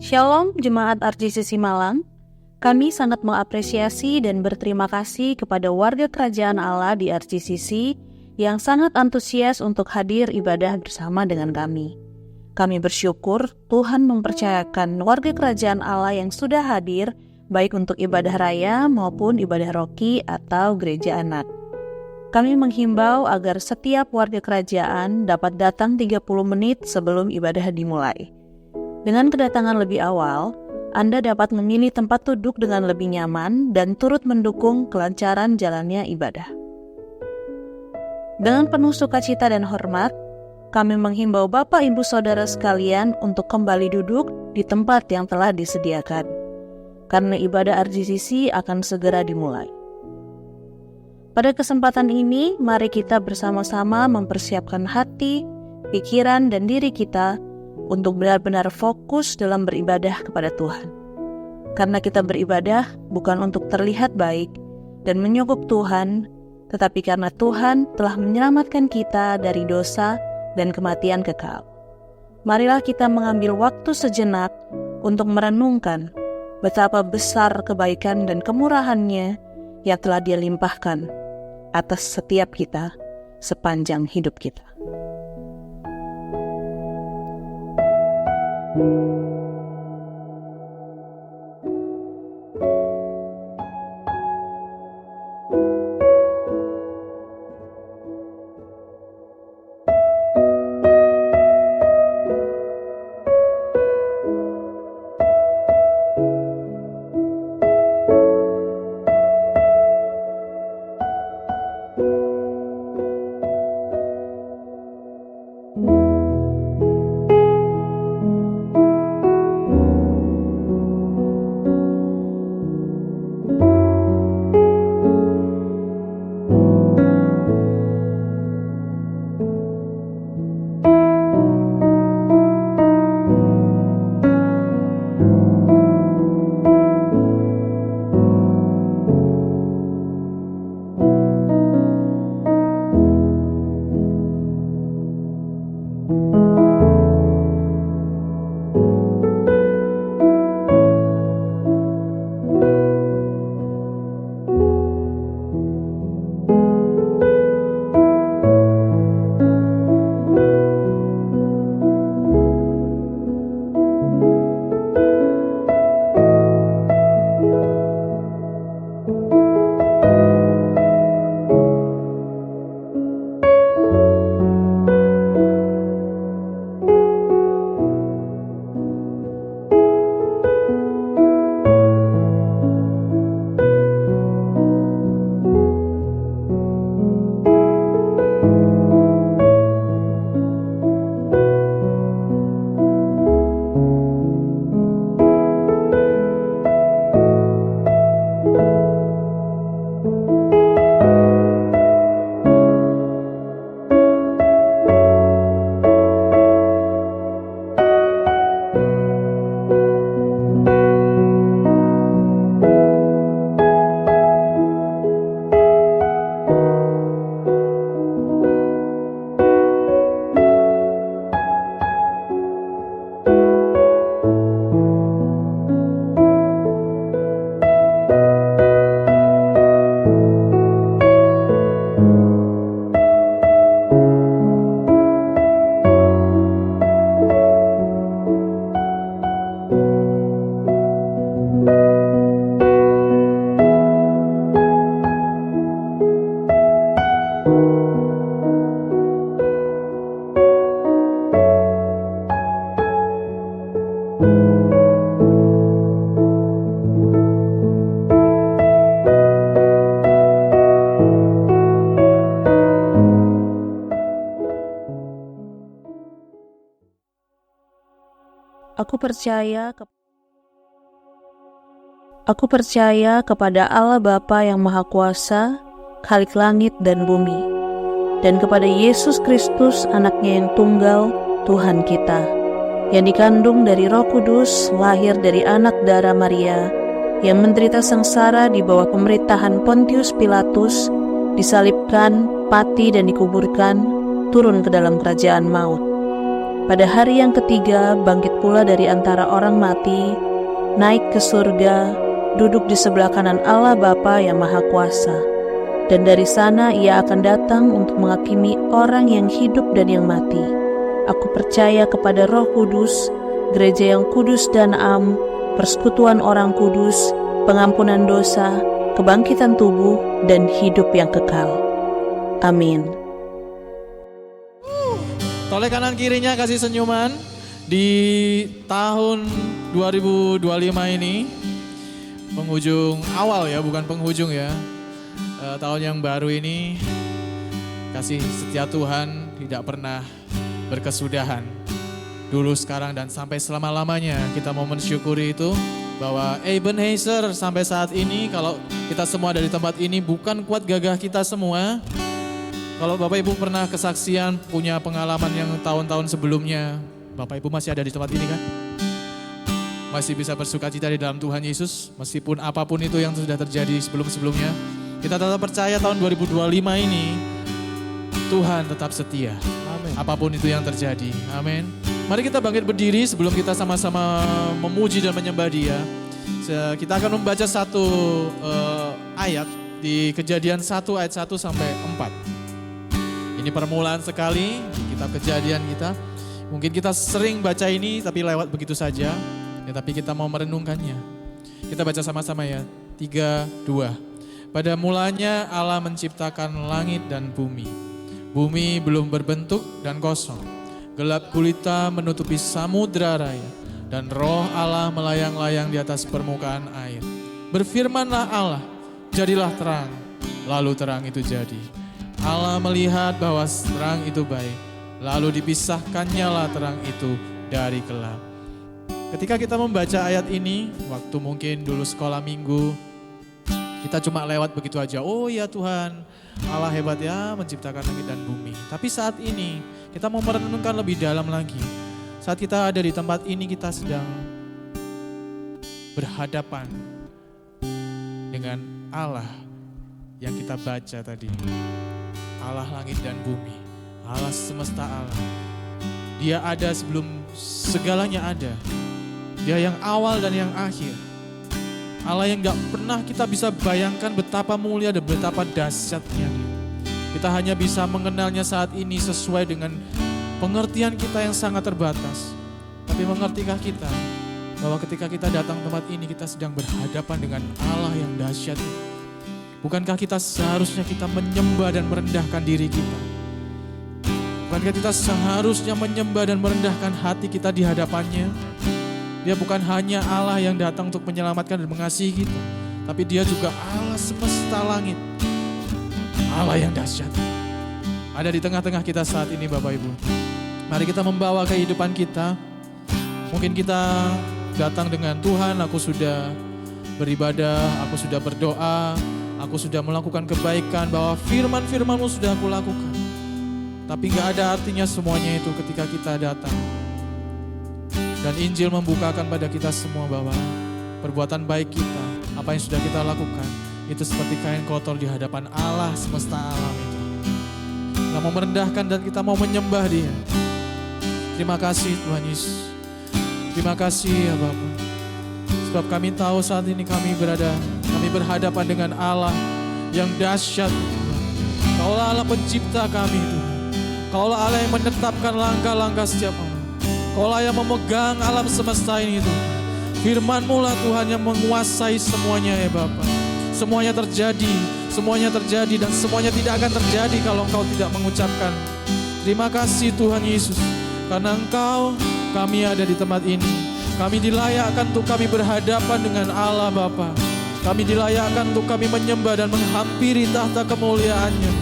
Shalom Jemaat RJCC Malang. Kami sangat mengapresiasi dan berterima kasih kepada warga Kerajaan Allah di RJCC yang sangat antusias untuk hadir ibadah bersama dengan kami. Kami bersyukur Tuhan mempercayakan warga Kerajaan Allah yang sudah hadir baik untuk ibadah raya maupun ibadah roki atau gereja anak. Kami menghimbau agar setiap warga kerajaan dapat datang 30 menit sebelum ibadah dimulai. Dengan kedatangan lebih awal, Anda dapat memilih tempat duduk dengan lebih nyaman dan turut mendukung kelancaran jalannya ibadah. Dengan penuh sukacita dan hormat, kami menghimbau Bapak Ibu Saudara sekalian untuk kembali duduk di tempat yang telah disediakan, karena ibadah RJCC akan segera dimulai. Pada kesempatan ini, mari kita bersama-sama mempersiapkan hati, pikiran, dan diri kita untuk benar-benar fokus dalam beribadah kepada Tuhan. Karena kita beribadah bukan untuk terlihat baik dan menyogok Tuhan, tetapi karena Tuhan telah menyelamatkan kita dari dosa dan kematian kekal. Marilah kita mengambil waktu sejenak untuk merenungkan betapa besar kebaikan dan kemurahan-Nya yang telah Dia limpahkan atas setiap kita sepanjang hidup kita. Aku percaya kepada Allah Bapa yang Maha Kuasa, Khalik langit dan bumi, dan kepada Yesus Kristus, Anaknya yang tunggal, Tuhan kita, yang dikandung dari Roh Kudus, lahir dari anak darah Maria, yang menderita sengsara di bawah pemerintahan Pontius Pilatus, disalibkan, mati dan dikuburkan, turun ke dalam kerajaan maut. pada hari yang ketiga bangkit pula dari antara orang mati, naik ke surga, duduk di sebelah kanan Allah Bapa yang Maha Kuasa. Dan dari sana ia akan datang untuk menghakimi orang yang hidup dan yang mati. Aku percaya kepada Roh Kudus, gereja yang kudus dan am, persekutuan orang kudus, pengampunan dosa, kebangkitan tubuh, dan hidup yang kekal. Amin. Toleh kanan kirinya kasih senyuman. Di tahun 2025 ini, penghujung awal ya, bukan penghujung ya. Tahun yang baru ini, kasih setia Tuhan tidak pernah berkesudahan. Dulu, sekarang, dan sampai selama-lamanya kita mau mensyukuri itu. Bahwa Ebenezer sampai saat ini, kalau kita semua dari tempat ini bukan kuat gagah kita semua. Kalau Bapak Ibu pernah kesaksian, punya pengalaman yang tahun-tahun sebelumnya, Bapak Ibu masih ada di tempat ini kan? Masih bisa bersukacita di dalam Tuhan Yesus, meskipun apapun itu yang sudah terjadi sebelum-sebelumnya. Kita tetap percaya tahun 2025 ini, Tuhan tetap setia. Amin. Apapun itu yang terjadi, amin. Mari kita bangkit berdiri sebelum kita sama-sama memuji dan menyembah Dia. Kita akan membaca satu ayat di Kejadian 1 ayat 1 sampai 4. Ini permulaan sekali di kitab Kejadian kita. Mungkin kita sering baca ini tapi lewat begitu saja. Ya, tapi kita mau merenungkannya. Kita baca sama-sama ya. 3, 2. Pada mulanya Allah menciptakan langit dan bumi. Bumi belum berbentuk dan kosong. Gelap gulita menutupi samudra raya. Dan roh Allah melayang-layang di atas permukaan air. Berfirmanlah Allah, jadilah terang. Lalu terang itu jadi. Allah melihat bahwa terang itu baik, lalu dipisahkannyalah terang itu dari gelap. Ketika kita membaca ayat ini, waktu mungkin dulu sekolah minggu, kita cuma lewat begitu aja. Oh ya Tuhan, Allah hebat ya menciptakan langit dan bumi. Tapi saat ini kita mau merenungkan lebih dalam lagi. Saat kita ada di tempat ini, kita sedang berhadapan dengan Allah yang kita baca tadi. Allah langit dan bumi, Allah semesta alam. Dia ada sebelum segalanya ada. Dia yang awal dan yang akhir. Allah yang gak pernah kita bisa bayangkan betapa mulia dan betapa dahsyatnya Dia. Kita hanya bisa mengenalnya saat ini sesuai dengan pengertian kita yang sangat terbatas. Tapi mengertikah kita bahwa ketika kita datang tempat ini, kita sedang berhadapan dengan Allah yang dahsyat ini? Bukankah kita seharusnya kita menyembah dan merendahkan diri kita? Bukankah kita seharusnya menyembah dan merendahkan hati kita di hadapannya? Dia bukan hanya Allah yang datang untuk menyelamatkan dan mengasihi kita, tapi Dia juga Allah semesta langit. Allah yang dahsyat. Ada di tengah-tengah kita saat ini Bapak Ibu. Mari kita membawa kehidupan kita. Mungkin kita datang dengan Tuhan, aku sudah beribadah, aku sudah berdoa, aku sudah melakukan kebaikan, bahwa firman-firman-Mu sudah aku lakukan. Tapi gak ada artinya semuanya itu ketika kita datang. Dan Injil membukakan pada kita semua bahwa perbuatan baik kita, apa yang sudah kita lakukan, itu seperti kain kotor di hadapan Allah semesta alam itu. Kita mau merendahkan dan kita mau menyembah Dia. Terima kasih Tuhan Yesus. Terima kasih ya Bapa. Sebab kami tahu saat ini kami berhadapan dengan Allah yang dahsyat. Kaulah Allah pencipta kami itu. Kaulah Allah yang menetapkan langkah-langkah setiap orang. Kaulah yang memegang alam semesta ini itu. Firman-Mu lah Tuhan yang menguasai semuanya ya Bapa. Semuanya terjadi dan semuanya tidak akan terjadi kalau Engkau tidak mengucapkan. Terima kasih Tuhan Yesus. Karena Engkau, kami ada di tempat ini. Kami dilayakkan untuk kami berhadapan dengan Allah Bapa. Kami dilayakkan untuk kami menyembah dan menghampiri tahta kemuliaan-Nya.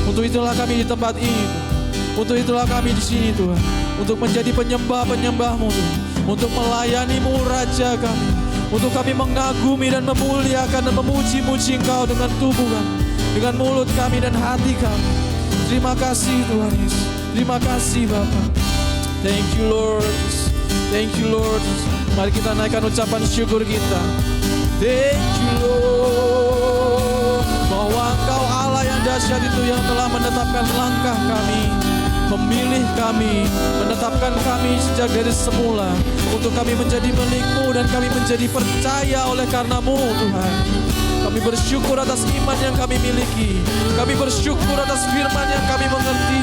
Untuk itulah kami di tempat ini. Untuk itulah kami di sini Tuhan. Untuk menjadi penyembah-penyembah-Mu Tuhan. Untuk melayani-Mu Raja kami. Untuk kami mengagumi dan memuliakan dan memuji-muji Engkau dengan tubuh kami. Dengan mulut kami dan hati kami. Terima kasih Tuhan Yesus. Terima kasih Bapa. Thank you Lord. Thank you Lord. Mari kita naikkan ucapan syukur kita. Thank you Lord. Bahwa Engkau Allah yang dahsyat itu yang telah menetapkan langkah kami. memilih kami, menetapkan kami sejak dari semula untuk kami menjadi milik-Mu dan kami menjadi percaya oleh karena-Mu Tuhan. Kami bersyukur atas iman yang kami miliki. Kami bersyukur atas firman yang kami mengerti.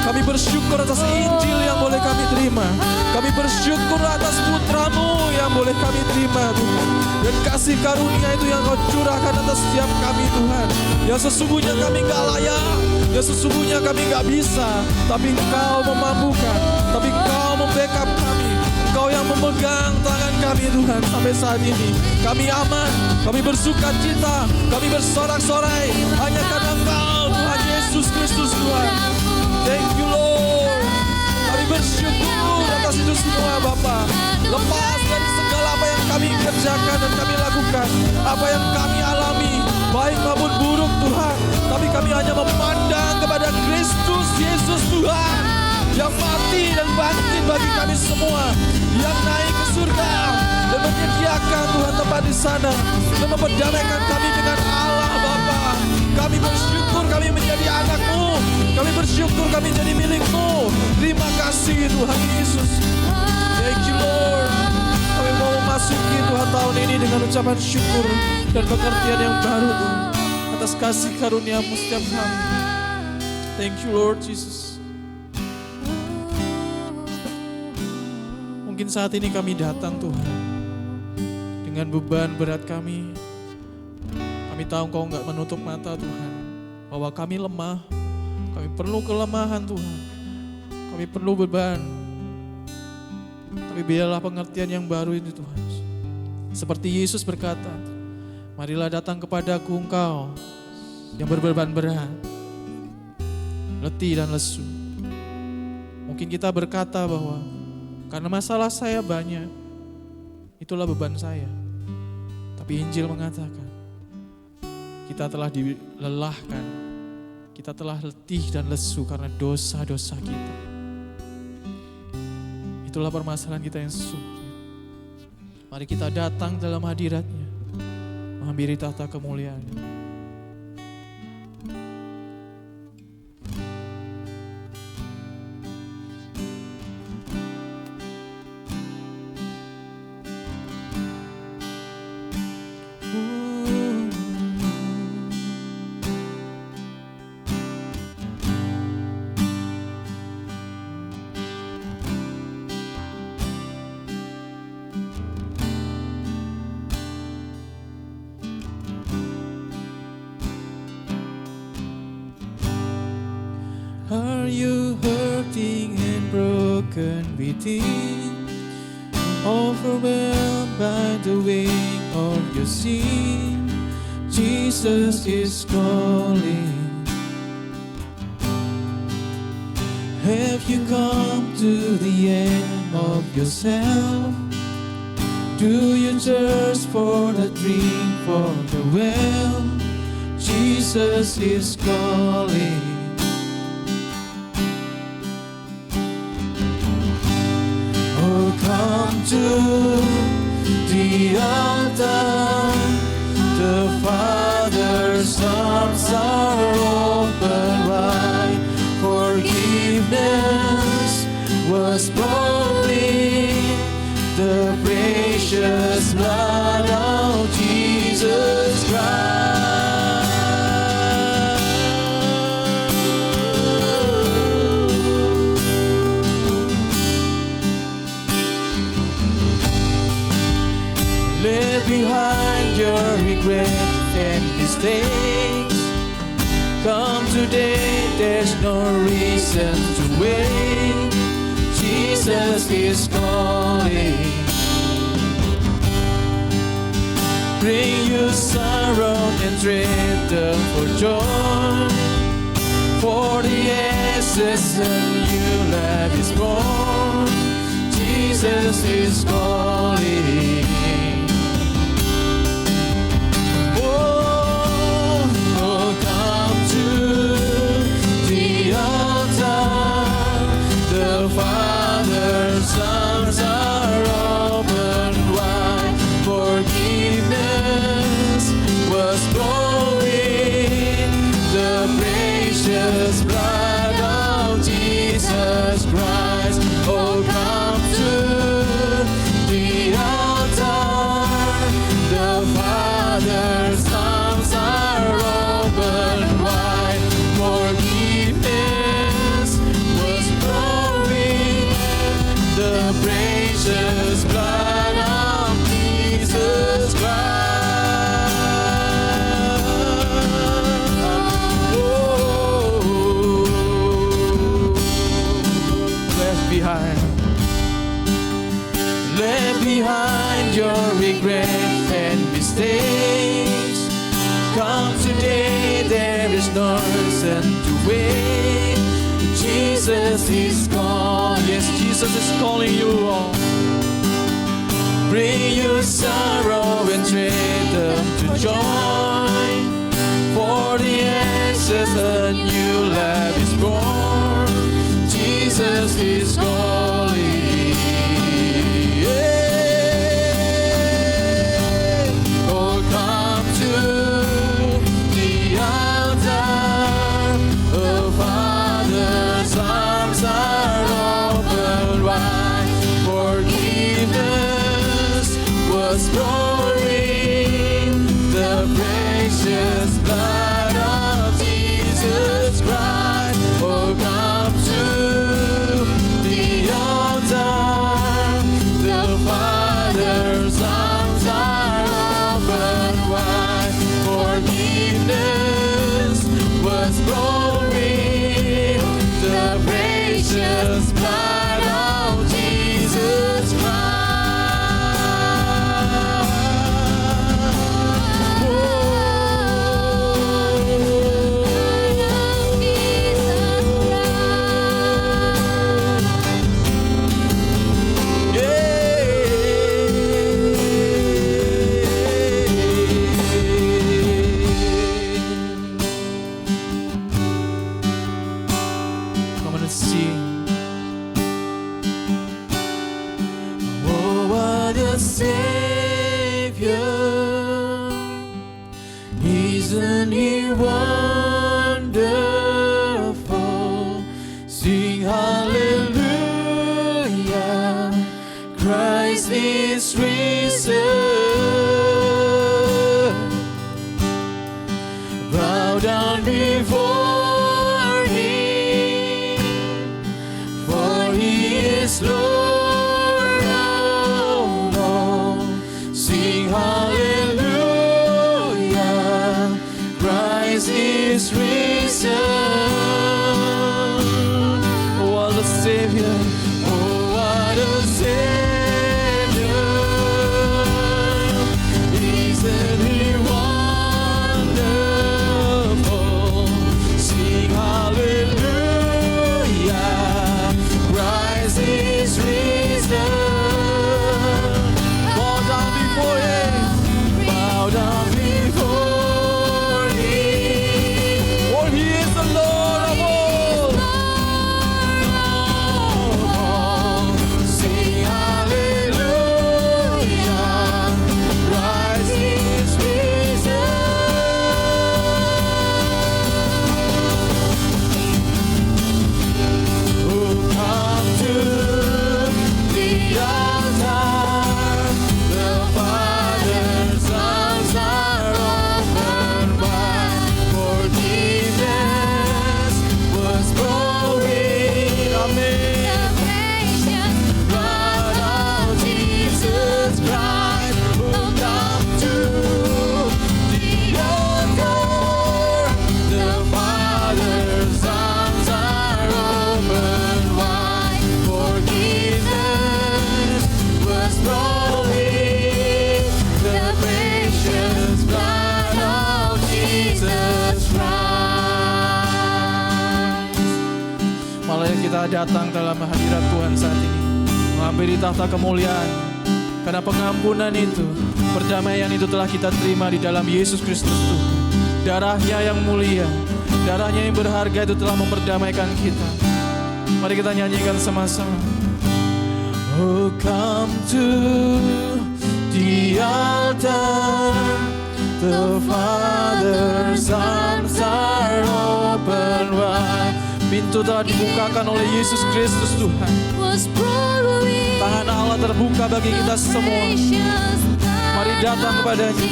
Kami bersyukur atas Injil yang boleh kami terima. Kami bersyukur atas Putra-Mu yang boleh kami terima Tuhan. Dan kasih karunia itu yang Kau curahkan atas setiap kami Tuhan. Yang sesungguhnya kami gak layak, yang sesungguhnya kami gak bisa, tapi Engkau memampukan, tapi Engkau membackup kami. Engkau yang memegang tangan kami Tuhan sampai saat ini. Kami aman, kami bersuka cita, kami bersorak-sorai hanya karena Engkau Tuhan Yesus Kristus Tuhan. Thank you Lord. Kami bersyukur atas itu semua Bapa. Lepas dari segala apa yang kami kerjakan dan kami lakukan, apa yang kami alami, baik maupun buruk Tuhan, tapi kami hanya memandang kepada Kristus Yesus Tuhan yang mati dan bangkit bagi kami semua, yang naik ke surga dan menyediakan Tuhan tempat di sana dan memperdamaikan kami dengan Allah Bapa. Kami bersyukur kami menjadi anak-Mu, kami bersyukur kami jadi milik-Mu. Terima kasih Tuhan Yesus. Thank you Lord. Kami mau memasuki Tuhan tahun ini dengan ucapan syukur dan pengertian yang baru Tuhan atas kasih karunia-Mu setiap hari. Thank you Lord Jesus. Mungkin saat ini kami datang Tuhan dengan beban berat kami. Kami tahu Engkau enggak menutup mata Tuhan, bahwa kami lemah, kami perlu kelemahan Tuhan, kami perlu beban. Tapi biarlah pengertian yang baru ini Tuhan. Seperti Yesus berkata, marilah datang kepadaku engkau yang berbeban berat, letih dan lesu. Mungkin kita berkata bahwa karena masalah saya banyak, itulah beban saya. Tapi Injil mengatakan, kita telah dilelahkan, kita telah letih dan lesu karena dosa-dosa kita. Itulah permasalahan kita yang sesungguhnya. Mari kita datang dalam hadirat-Nya, menghampiri tahta kemuliaan. Are you hurting and broken within, overwhelmed by the weight of your sin? Jesus is calling. Have you come to the end of yourself? Do you thirst for the drink from the well? Jesus is calling. Come to the altar, the Father's arms are open wide. Forgiveness was bought in the precious blood of Jesus Christ. Leave behind your regrets and mistakes. Come today, there's no reason to wait. Jesus is calling. Bring your sorrow and trade them for joy. For the essence of new life is born. Jesus is calling. The Father's arms are open wide. Forgiveness was flowing. The precious blood of Jesus the precious blood of Jesus Christ. Oh, left behind your regrets and mistakes. Come today, there is no reason to wait. Jesus is calling. Yes, Jesus is calling you all. Bring your sorrow and trade them to joy. For the answers a new life is born. Jesus is calling. Yeah. Oh, come to the altar. The Father's arms are open wide. Forgiveness was pouring. The precious blood of Jesus Christ. Oh, come to the altar. The Father's arms are open wide. Forgiveness was pouring. The precious blood of Jesus Christ. Come on and sing. Oh, what a Savior! Isn't He wonderful? Sing hallelujah! Christ is risen. Bow down before Him, for He is Lord of all. Sing hallelujah! Christ is risen. Oh, what a Savior! Oh, what a Savior! Isn't He wonderful? Sing hallelujah! Christ is risen. Bow down before Him. Bow down before Him. For He is the Lord of all. Sing hallelujah! Christ is risen. Oh, come to the altar. The Father's arms are open wide. Forgiveness was pouring. Amen. Blood of Jesus Christ. Oh, come to the altar. The Father's arms are open wide. Forgiveness was pouring. The precious blood of Jesus Christ. Malah kita datang dalam hadirat Tuhan saat ini, menghampiri tahta kemuliaan. Karena pengampunan itu, perdamaian itu telah kita terima di dalam Yesus Kristus Tuhan. Darahnya yang mulia, darahnya yang berharga itu telah memperdamaikan kita. Mari kita nyanyikan sama-sama. Oh, come to the altar. The Father's arms are open wide. Pintu telah dibukakan oleh Yesus Kristus Tuhan. Tangan Allah terbuka bagi kita semua. Mari datang kepadanya.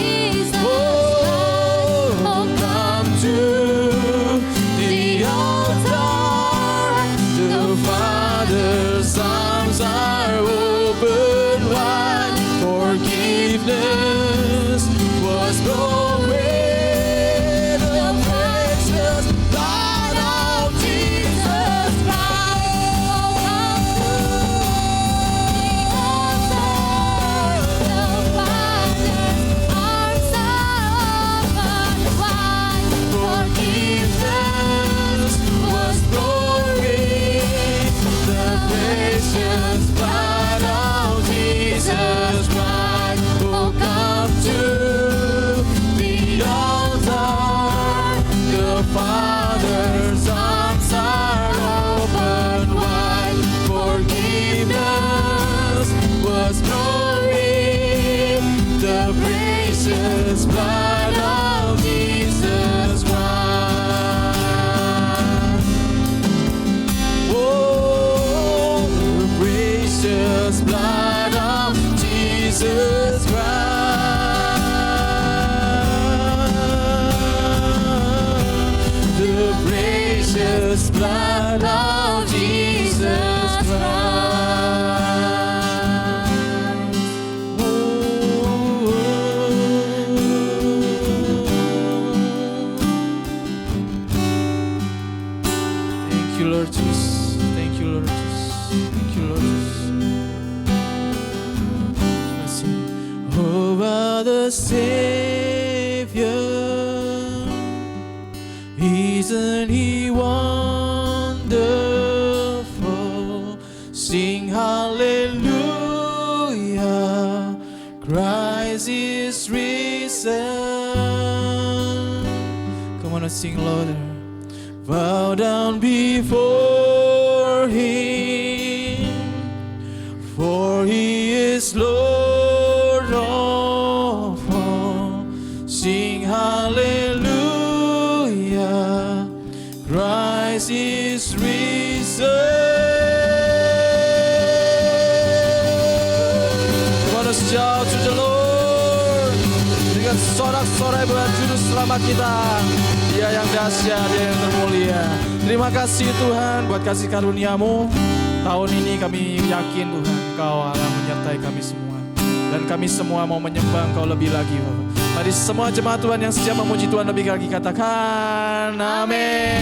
Oh, come to the altar. The Father's arms are open. precious blood of Jesus Christ. The precious blood of Jesus Christ. Oh, thank you, Lord Jesus. Thank you, Lord Jesus. Thank you, Lord Jesus. Let's sing. Oh, what a Savior. Isn't He wonderful? Sing hallelujah. Christ is risen. Come on and sing louder. Bow down before Him, for He is Lord of all. Sing hallelujah. Christ is risen. Come on, let's shout to the Lord. Dengan sorak-sorai buat juru selamat kita. Dia yang dahsyat, Dia yang termulia. Terima kasih Tuhan buat kasih karunia-Mu. Tahun ini kami yakin Tuhan Engkau akan menyertai kami semua. Dan kami semua mau menyembah Engkau lebih lagi Bapak. Mari semua jemaat Tuhan yang siap memuji Tuhan lebih lagi katakan amin.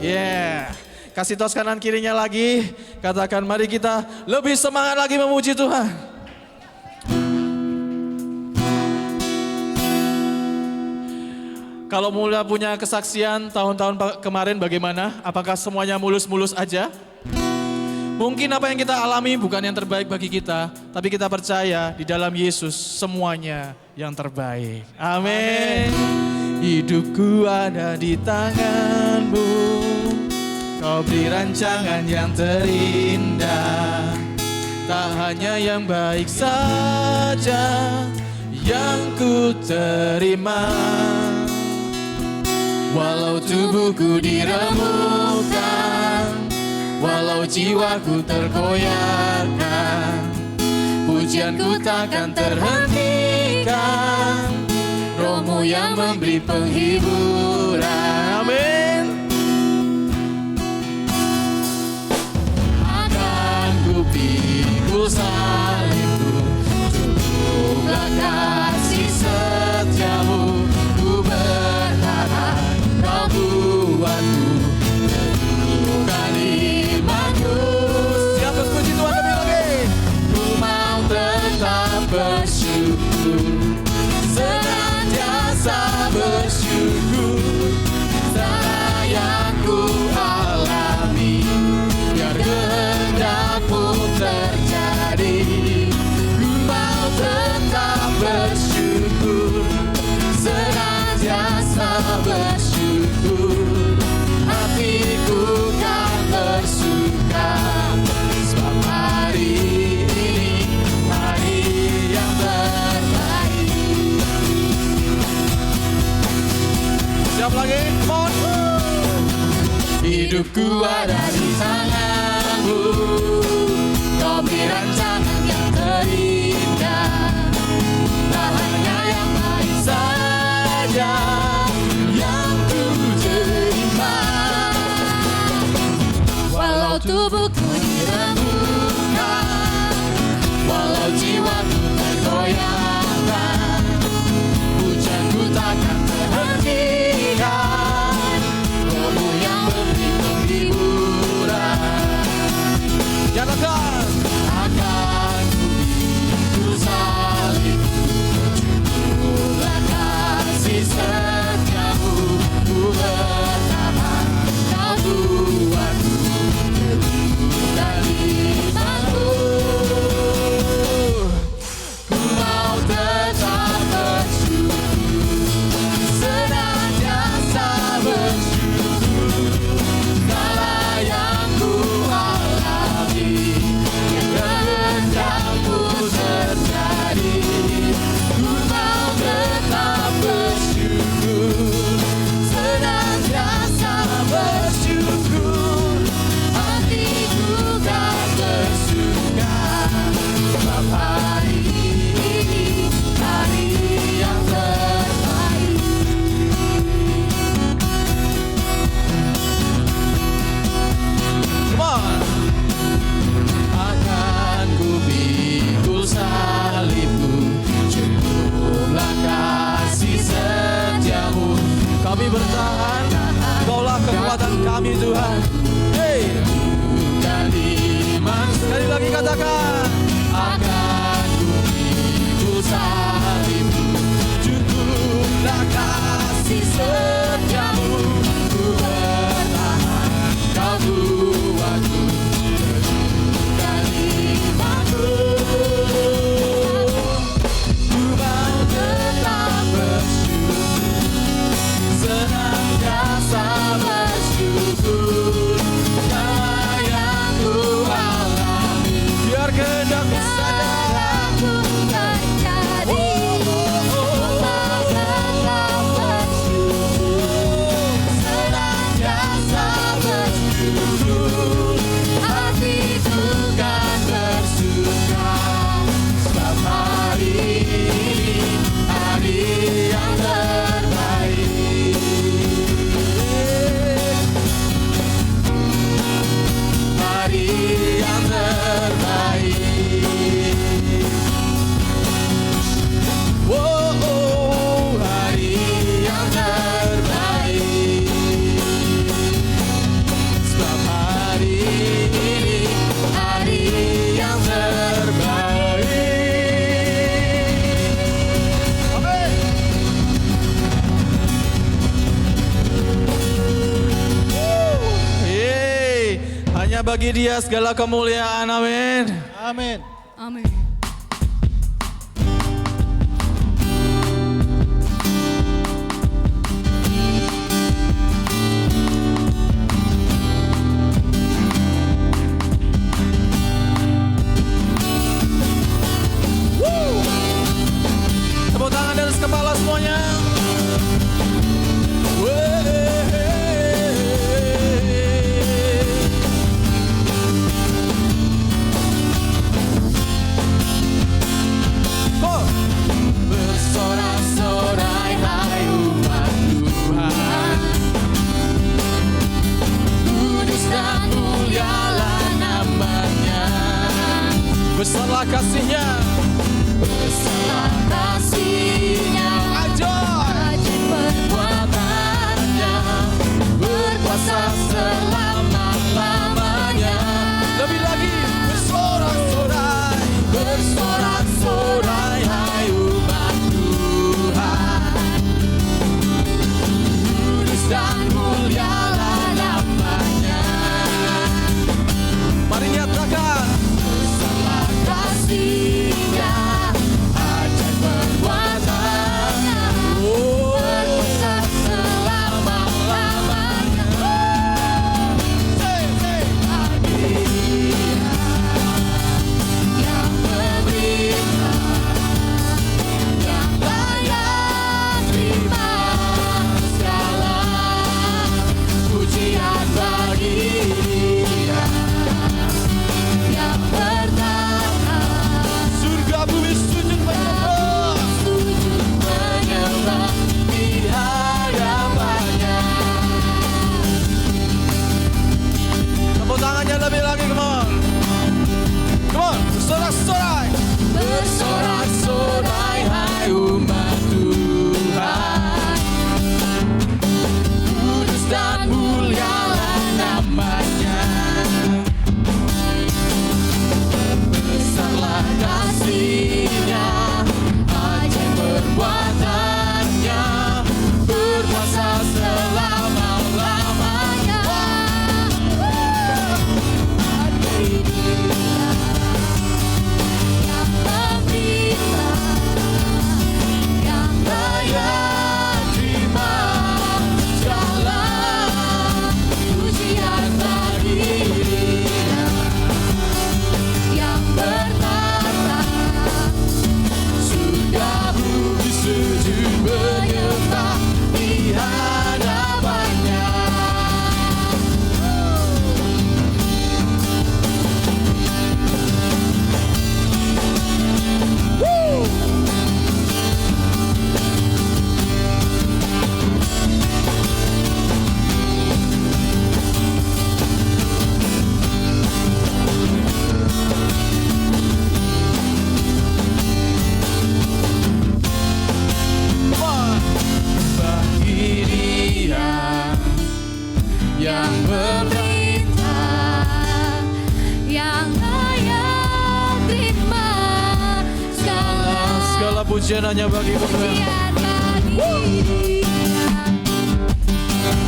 Yeah. Kasih tos kanan kirinya lagi. Katakan mari kita lebih semangat lagi memuji Tuhan. Kalau mulai punya kesaksian tahun-tahun kemarin bagaimana? Apakah semuanya mulus-mulus aja? Mungkin apa yang kita alami bukan yang terbaik bagi kita, tapi kita percaya di dalam Yesus semuanya yang terbaik. Amin. Hidupku ada di tangan-Mu, Kau beri rancangan yang terindah. Tak hanya yang baik saja yang ku terima. Walau tubuhku diremukkan, walau jiwaku tergoyahkan, pujianku takkan terhentikan. Roh-Mu yang memberi penghiburan. Amin. Akan ku pikul salibku, cukuplah kasih setiamu. Ku berharap Kau buatku teguhkan imanku. Siapa puji Tuhan lebih lagi? Ku mau tetap bersyukur, senantiasa bersyukur. Segala yang ku alami, biar kehendak-Mu terjadi. Ku mau tetap bersyukur, senantiasa bersyukur. Hatiku kan bersuka, sebab hari ini hari yang terbaik. Siap lagi? Come on. Hidupku ada di tangan-Mu, Kau beri rancangan yang terindah. Tak hanya yang baik saja yang ku terima. Walau tubuhku diremukkan, walau jiwaku tergoyahkan, pujianku takkan terhentikan. Roh-Mu yang memberi penghiburan. Nyatakan akan ku pikul salibku, cukuplah kasih setiamu. Ku bertahan, Kau buatku teguh dari imanku. Ku mau tetap bersyukur, senantiasa Hanya bagi Dia segala kemuliaan. Amin. Amin. Amin. Tepuk tangan dari kepala semuanya. Bersorak-sorai hai umat Tuhan, kudus dan mulialah namanya. Besarlah kasih-Nya, besarlah kasih-Nya, ajaib perbuatan-Nya, berkuasa selama-lamanya. Lebih lagi, bersorak-sorai, bersorak-sorai hai umat Tuhan, kudus dan mulialah namanya. Mari nyatakan, besarlah kasih-Nya, ajaib perbuatan-Nya, berkuasa selama-lamanya. Bagi Dia yang memerintah, yang layak terima segala pujian. Bagi Dia yang bertata, surga bumi sujud menyembah, sujud menyembah di hadapan-Nya. Tepuk tangannya lebih lagi, come on. Come on, bersorak-sorai. Bersorak-sorai hai umat Tuhan, kudus dan mulialah namanya. Besarlah kasih-Nya, ajaib perbuatan-Nya, berkuasa selama-lamanya. Bagi Dia yang memerintah, yang layak terima segala pujian. Bagi Dia yang bertata, surga bumi sujud menyembah di hadapan-Nya. Bagi Dia yang Pemerintah yang layak terima segala pujian hanya bagi Tuhan. pujian. Bagi Dia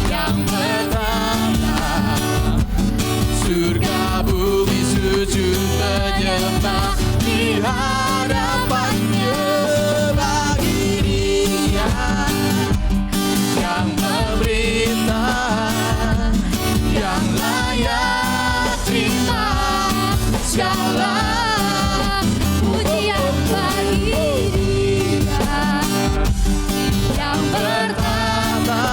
Yang bertata, surga bumi sujud menyembah di hadapan-Nya. Bagi Dia yang memerintah, yang layak terima segala pujian. Bagi Dia yang bertata,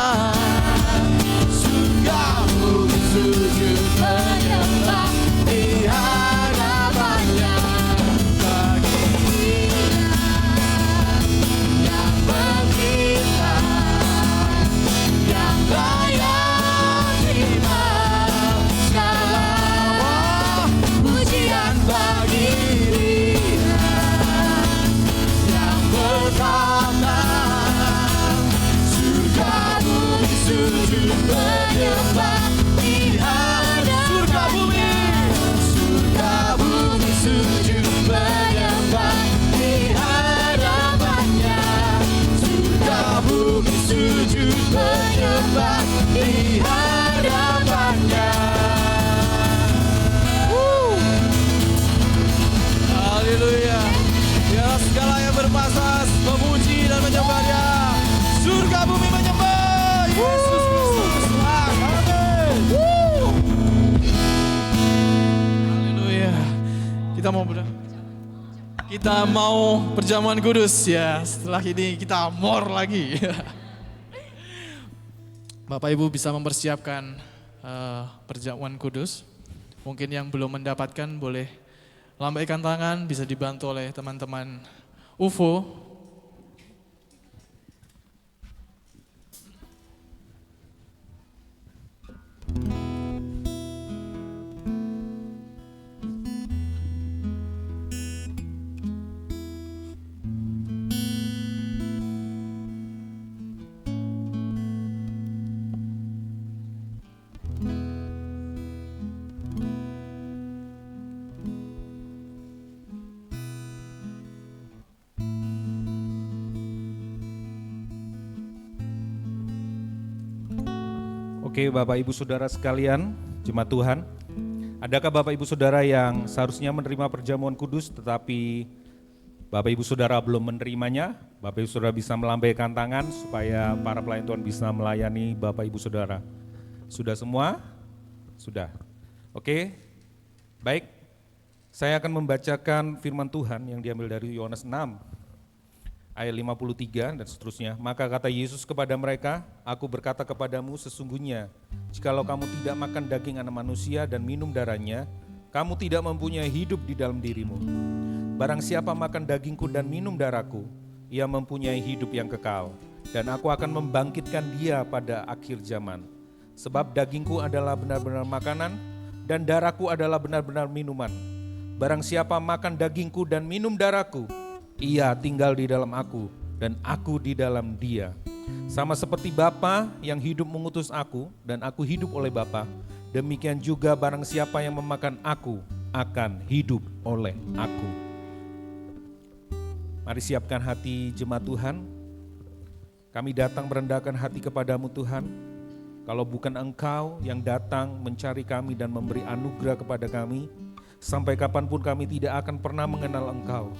surga bumi sujud menyembah di hadapan-Nya. Bagi Kita mau perjamuan kudus ya. Setelah ini kita more lagi. Bapak Ibu bisa mempersiapkan perjamuan kudus. Mungkin yang belum mendapatkan boleh lambaikan tangan, bisa dibantu oleh teman-teman UFO. Oke, Bapak Ibu Saudara sekalian, jemaat Tuhan, adakah Bapak Ibu Saudara yang seharusnya menerima perjamuan kudus tetapi Bapak Ibu Saudara belum menerimanya? Bapak Ibu Saudara bisa melambaikan tangan supaya para pelayan Tuhan bisa melayani Bapak Ibu Saudara. Sudah semua? Sudah. Oke, baik. Saya akan membacakan firman Tuhan yang diambil dari Yohanes 6. Ayat 53 dan seterusnya. Maka kata Yesus kepada mereka, aku berkata kepadamu sesungguhnya, jikalau kamu tidak makan daging anak manusia dan minum darahnya, kamu tidak mempunyai hidup di dalam dirimu. Barang siapa makan dagingku dan minum darahku, ia mempunyai hidup yang kekal, dan aku akan membangkitkan dia pada akhir zaman. Sebab dagingku adalah benar-benar makanan, dan darahku adalah benar-benar minuman. Barang siapa makan dagingku dan minum darahku, ia tinggal di dalam aku dan aku di dalam dia. Sama seperti Bapa yang hidup mengutus aku dan aku hidup oleh Bapa, demikian juga barang siapa yang memakan aku akan hidup oleh aku. Mari siapkan hati jemaat Tuhan. Kami datang merendahkan hati kepadamu Tuhan. Kalau bukan Engkau yang datang mencari kami dan memberi anugerah kepada kami, sampai kapanpun kami tidak akan pernah mengenal Engkau.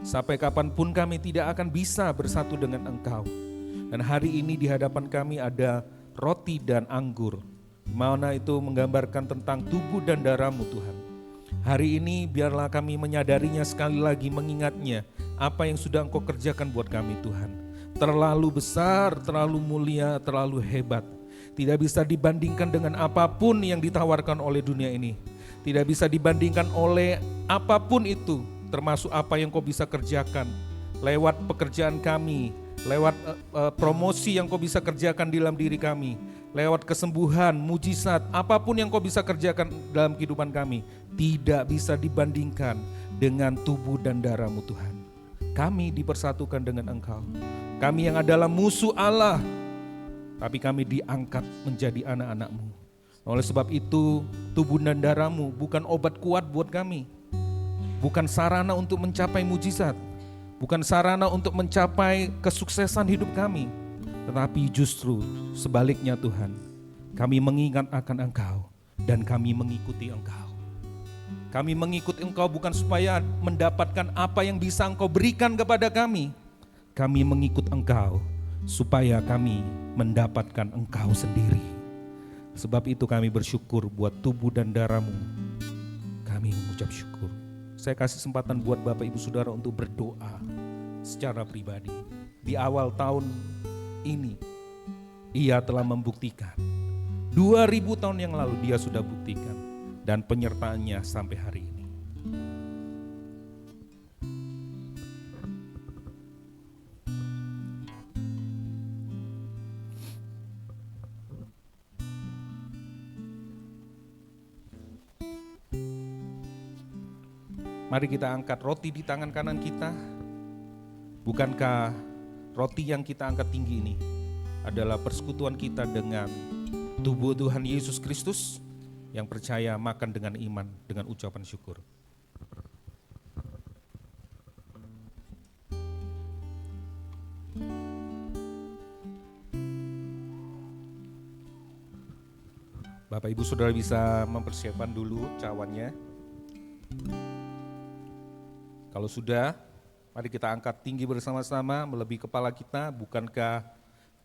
Sampai kapanpun kami tidak akan bisa bersatu dengan Engkau. Dan hari ini di hadapan kami ada roti dan anggur, mana itu menggambarkan tentang tubuh dan darah-Mu Tuhan. Hari ini biarlah kami menyadarinya sekali lagi, mengingatnya apa yang sudah Engkau kerjakan buat kami Tuhan. Terlalu besar, terlalu mulia, terlalu hebat. Tidak bisa dibandingkan dengan apapun yang ditawarkan oleh dunia ini. Tidak bisa dibandingkan oleh apapun itu, termasuk apa yang Kau bisa kerjakan lewat pekerjaan kami, lewat promosi yang Kau bisa kerjakan di dalam diri kami, lewat kesembuhan, mujizat, apapun yang Kau bisa kerjakan dalam kehidupan kami, tidak bisa dibandingkan dengan tubuh dan darah-Mu Tuhan. Kami dipersatukan dengan Engkau. Kami yang adalah musuh Allah, tapi kami diangkat menjadi anak-anak-Mu. Oleh sebab itu, tubuh dan darah-Mu bukan obat kuat buat kami, bukan sarana untuk mencapai mujizat, bukan sarana untuk mencapai kesuksesan hidup kami, tetapi justru sebaliknya Tuhan, kami mengingat akan Engkau dan kami mengikuti Engkau. Kami mengikuti Engkau bukan supaya mendapatkan apa yang bisa Engkau berikan kepada kami. Kami mengikut Engkau supaya kami mendapatkan Engkau sendiri. Sebab itu kami bersyukur buat tubuh dan darah-Mu. Kami mengucap syukur. Saya kasih kesempatan buat Bapak Ibu Saudara untuk berdoa secara pribadi. Di awal tahun ini, Ia telah membuktikan. 2000 tahun yang lalu Dia sudah buktikan. Dan penyertaannya sampai hari ini. Mari kita angkat roti di tangan kanan kita. Bukankah roti yang kita angkat tinggi ini adalah persekutuan kita dengan tubuh Tuhan Yesus Kristus yang percaya makan dengan iman, dengan ucapan syukur. Bapak Ibu Saudara bisa mempersiapkan dulu cawannya. Kalau sudah, mari kita angkat tinggi bersama-sama melebihi kepala kita. Bukankah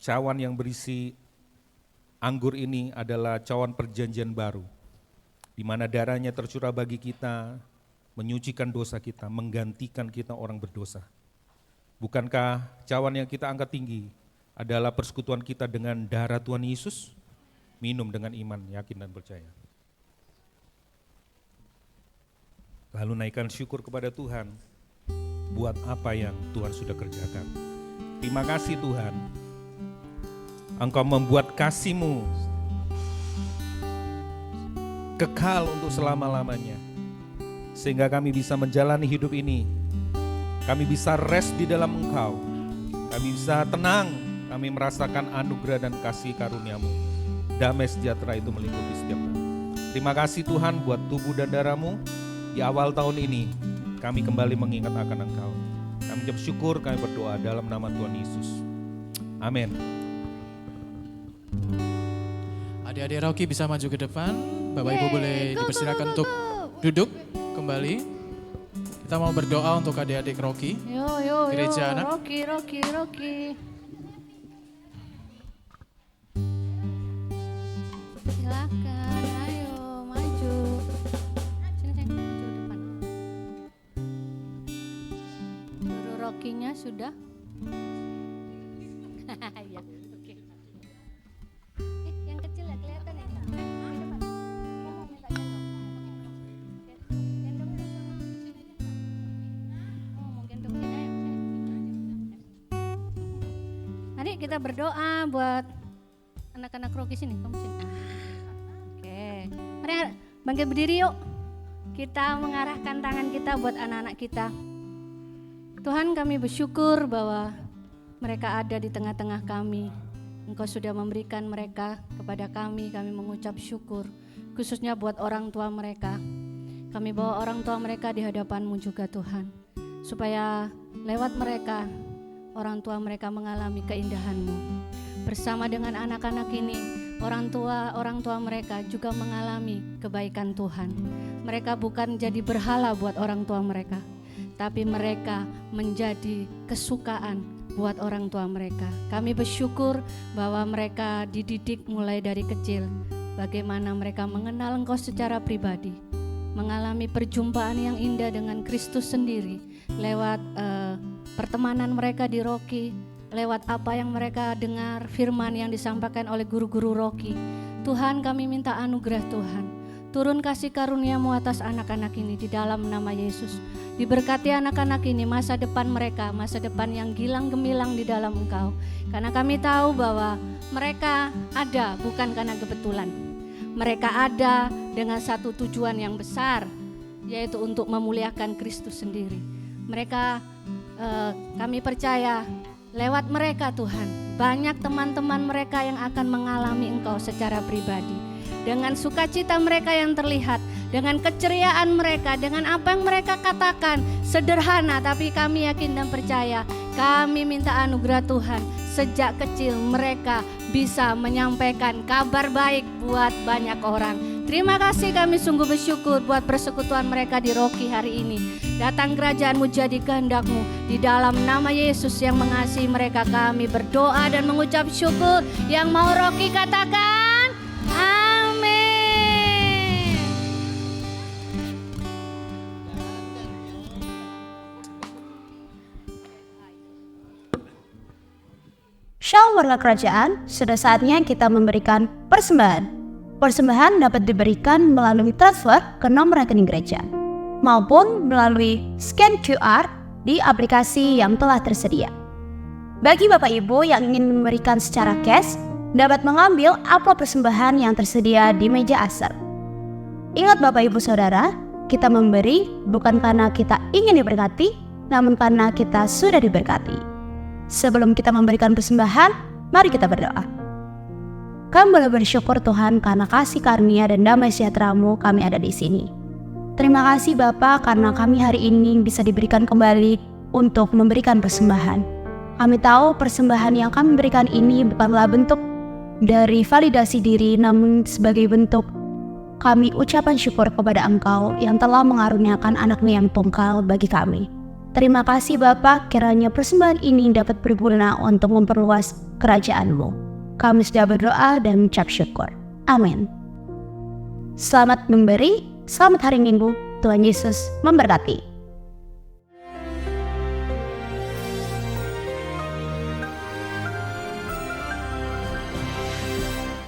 cawan yang berisi anggur ini adalah cawan perjanjian baru, di mana darahnya tercurah bagi kita, menyucikan dosa kita, menggantikan kita orang berdosa. Bukankah cawan yang kita angkat tinggi adalah persekutuan kita dengan darah Tuhan Yesus? Minum dengan iman, yakin dan percaya. Lalu naikkan syukur kepada Tuhan buat apa yang Tuhan sudah kerjakan. Terima kasih Tuhan, Engkau membuat kasih-Mu kekal untuk selama-lamanya. Sehingga kami bisa menjalani hidup ini, kami bisa rest di dalam Engkau, kami bisa tenang, kami merasakan anugerah dan kasih karunia-Mu. Damai sejahtera itu meliputi setiap kami. Terima kasih Tuhan buat tubuh dan darah-Mu. Di awal tahun ini kami kembali mengingat akan Engkau. Kami ucap syukur, kami berdoa dalam nama Tuhan Yesus. Amin. Adik-adik Rocky bisa maju ke depan. Bapak Ibu boleh dipersilakan untuk duduk kembali. Kita mau berdoa untuk adik-adik Rocky. Yo, Gereja anak. Rocky. Silakan, ayo maju. Sini, maju depan. Suruh Rocky-nya sudah. Ya, oke. Yang kecil ya kelihatan ya. Mari kita berdoa buat anak-anak Rocky sini, kamu sini. Oke, mari bangkit berdiri yuk. Kita mengarahkan tangan kita buat anak-anak kita. Tuhan, kami bersyukur bahwa mereka ada di tengah-tengah kami. Engkau sudah memberikan mereka kepada kami mengucap syukur. Khususnya buat orang tua mereka. Kami bawa orang tua mereka di hadapan-Mu juga Tuhan. Supaya lewat mereka, orang tua mereka mengalami keindahan-Mu. Bersama dengan anak-anak ini, orang tua mereka juga mengalami kebaikan Tuhan. Mereka bukan jadi berhala buat orang tua mereka, tapi mereka menjadi kesukaan buat orang tua mereka. Kami bersyukur bahwa mereka dididik mulai dari kecil, bagaimana mereka mengenal Engkau secara pribadi, mengalami perjumpaan yang indah dengan Kristus sendiri, lewat pertemanan mereka di Rocky, lewat apa yang mereka dengar, firman yang disampaikan oleh guru-guru Rocky. Tuhan, kami minta anugerah Tuhan, turun kasih karunia-Mu atas anak-anak ini di dalam nama Yesus. Diberkati anak-anak ini, masa depan mereka, masa depan yang gilang gemilang di dalam Engkau. Karena kami tahu bahwa mereka ada bukan karena kebetulan. Mereka ada dengan satu tujuan yang besar, yaitu untuk memuliakan Kristus sendiri. Mereka, kami percaya lewat mereka Tuhan, banyak teman-teman mereka yang akan mengalami Engkau secara pribadi. Dengan sukacita mereka yang terlihat, dengan keceriaan mereka, dengan apa yang mereka katakan sederhana, tapi kami yakin dan percaya. Kami minta anugerah Tuhan, sejak kecil mereka bisa menyampaikan kabar baik buat banyak orang. Terima kasih, kami sungguh bersyukur buat persekutuan mereka di Rocky hari ini. Datang kerajaan-Mu, jadi kehendak-Mu. Di dalam nama Yesus yang mengasihi mereka, kami berdoa dan mengucap syukur. Yang mau Rocky katakan amin. Shalom warga kerajaan, sudah saatnya kita memberikan persembahan. Persembahan dapat diberikan melalui transfer ke nomor rekening gereja maupun melalui scan QR di aplikasi yang telah tersedia. Bagi Bapak Ibu yang ingin memberikan secara cash, dapat mengambil amplop persembahan yang tersedia di meja asar. Ingat Bapak Ibu Saudara, kita memberi bukan karena kita ingin diberkati, namun karena kita sudah diberkati. Sebelum kita memberikan persembahan, mari kita berdoa. Kami boleh bersyukur Tuhan karena kasih karunia dan damai sejahtera-Mu kami ada di sini. Terima kasih Bapa karena kami hari ini bisa diberikan kembali untuk memberikan persembahan. Kami tahu persembahan yang kami berikan ini bukanlah bentuk dari validasi diri, namun sebagai bentuk kami ucapan syukur kepada Engkau yang telah mengaruniakan anak-Mu yang tunggal bagi kami. Terima kasih Bapa, kiranya persembahan ini dapat berguna untuk memperluas kerajaan-Mu. Kami sudah berdoa dan mengucap syukur. Amin. Selamat memberi, selamat hari Minggu. Tuhan Yesus memberkati.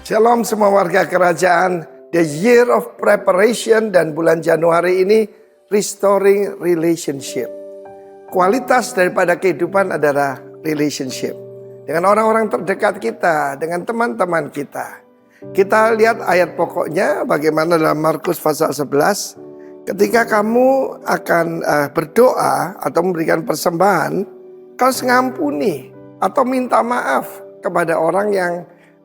Shalom semua warga kerajaan. The year of preparation dan bulan Januari ini restoring relationship. Kualitas daripada kehidupan adalah relationship. Dengan orang-orang terdekat kita, dengan teman-teman kita. Kita lihat ayat pokoknya bagaimana dalam Markus pasal 11. Ketika kamu akan berdoa atau memberikan persembahan, kau harus ngampuni atau minta maaf kepada orang yang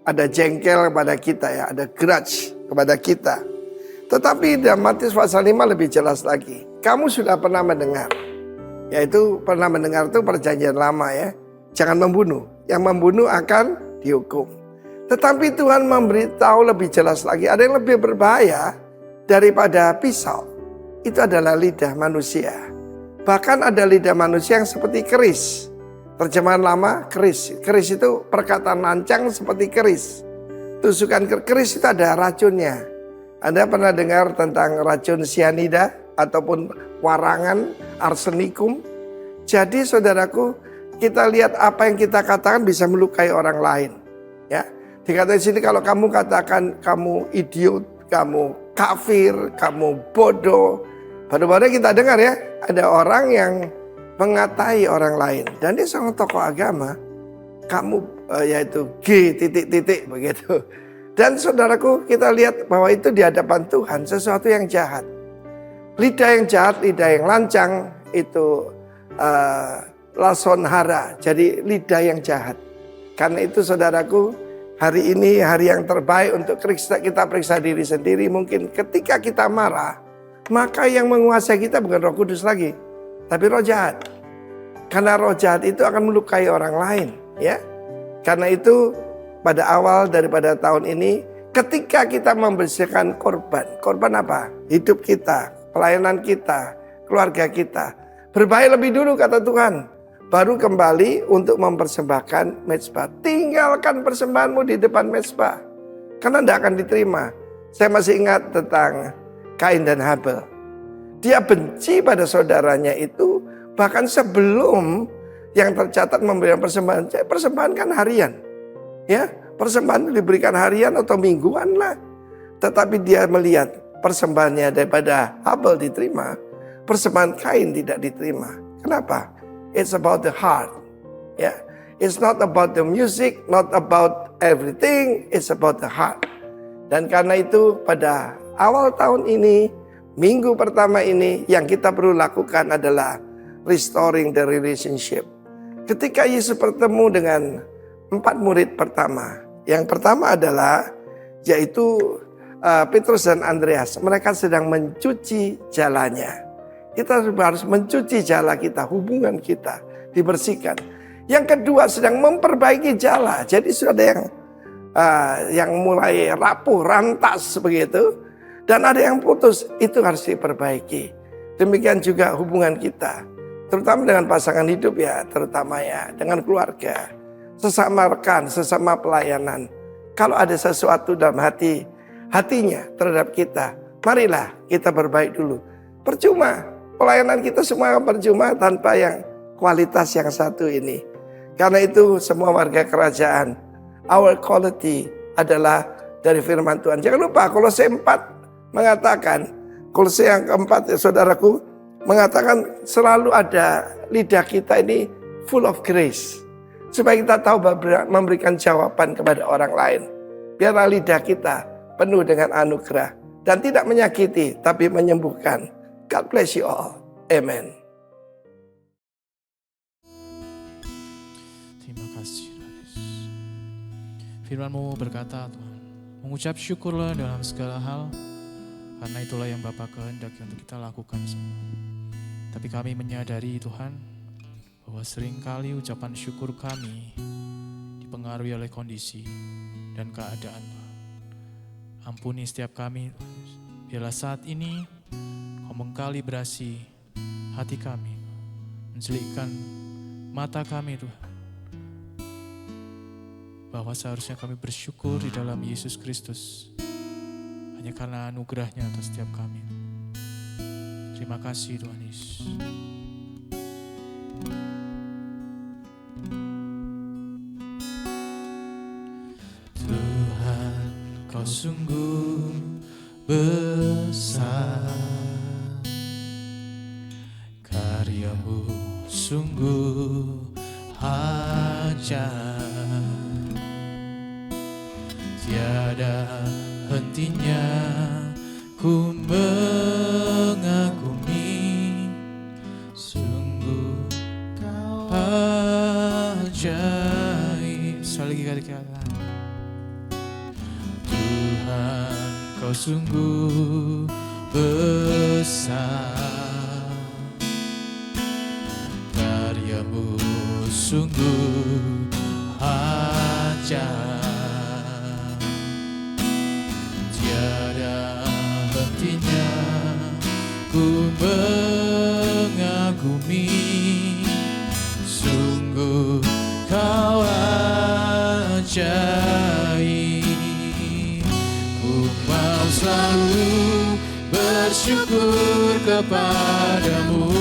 ada jengkel kepada kita ya, ada grudge kepada kita. Tetapi dalam Matius pasal 5 lebih jelas lagi. Kamu sudah pernah mendengar, yaitu pernah mendengar itu perjanjian lama ya. Jangan membunuh, yang membunuh akan dihukum. Tetapi Tuhan memberitahu lebih jelas lagi, ada yang lebih berbahaya daripada pisau. Itu adalah lidah manusia. Bahkan ada lidah manusia yang seperti keris. Terjemahan lama, keris. Keris itu perkataan lancang seperti keris. Tusukan keris itu ada racunnya. Anda pernah dengar tentang racun cyanida ataupun warangan, arsenikum? Jadi saudaraku, kita lihat apa yang kita katakan bisa melukai orang lain. Ya, dikatakan di sini kalau kamu katakan kamu idiot, kamu kafir, kamu bodoh. Baru-baru kita dengar ya, ada orang yang mengatai orang lain. Dan dia seorang tokoh agama. Kamu yaitu G titik-titik begitu. Dan saudaraku kita lihat bahwa itu di hadapan Tuhan sesuatu yang jahat. Lidah yang jahat, lidah yang lancang itu lason hara. Jadi lidah yang jahat. Karena itu saudaraku, hari ini hari yang terbaik untuk kita periksa diri sendiri. Mungkin ketika kita marah, maka yang menguasai kita bukan Roh Kudus lagi, tapi roh jahat. Karena roh jahat itu akan melukai orang lain, ya. Karena itu pada awal daripada tahun ini, ketika kita membersihkan korban apa? Hidup kita, pelayanan kita, keluarga kita. Berbaik lebih dulu kata Tuhan, baru kembali untuk mempersembahkan mezbah. Tinggalkan persembahanmu di depan mezbah, karena tidak akan diterima. Saya masih ingat tentang Kain dan Habel. Dia benci pada saudaranya itu bahkan sebelum yang tercatat memberikan persembahan. Persembahan kan harian. Ya, persembahan diberikan harian atau mingguan lah. Tetapi dia melihat persembahannya daripada Habel diterima, persembahan Kain tidak diterima. Kenapa? It's about the heart. Ya, it's not about the music, not about everything, it's about the heart. Dan karena itu pada awal tahun ini, minggu pertama ini yang kita perlu lakukan adalah restoring the relationship. Ketika Yesus bertemu dengan 4 murid pertama. Yang pertama adalah yaitu Petrus dan Andreas. Mereka sedang mencuci jalannya. Kita harus mencuci jala kita, hubungan kita dibersihkan. Yang kedua sedang memperbaiki jala. Jadi sudah ada yang mulai rapuh, rantas begitu. Dan ada yang putus, itu harus diperbaiki. Demikian juga hubungan kita. Terutama dengan pasangan hidup ya, terutama ya dengan keluarga. Sesama rekan, sesama pelayanan. Kalau ada sesuatu dalam hatinya terhadap kita, marilah kita berbaik dulu. Percuma, pelayanan kita semua percuma tanpa yang kualitas yang satu ini. Karena itu semua warga kerajaan, our quality adalah dari firman Tuhan. Jangan lupa Kolose 4 mengatakan, Kolose yang keempat ya saudaraku, mengatakan selalu ada lidah kita ini full of grace. Supaya kita tahu memberikan jawaban kepada orang lain. Biarlah lidah kita penuh dengan anugerah. Dan tidak menyakiti, tapi menyembuhkan. God bless you all. Amen. Terima kasih Tuhan Yesus. Firman-Mu berkata Tuhan, mengucap syukurlah dalam segala hal. Karena itulah yang Bapa kehendaki untuk kita lakukan semua. Tapi kami menyadari Tuhan, bahwa seringkali ucapan syukur kami dipengaruhi oleh kondisi dan keadaan. Ampuni setiap kami, biarlah saat ini Kau mengkalibrasi hati kami, mencelikkan mata kami Tuhan, bahwa seharusnya kami bersyukur di dalam Yesus Kristus, hanya karena anugerahnya atas setiap kami. Terima kasih Tuhan Yesus. Tuhan, Kau sungguh besar, karyamu sungguh ajaib, tiada hentinya ku mengagumi, sungguh Kau ajaib. Sekali lagi katakan, Tuhan, Kau sungguh besar, karyamu sungguh ajaib, tiada hentinya ku mengagumi, sungguh Kau ajaib. Ku mau selalu bersyukur kepadamu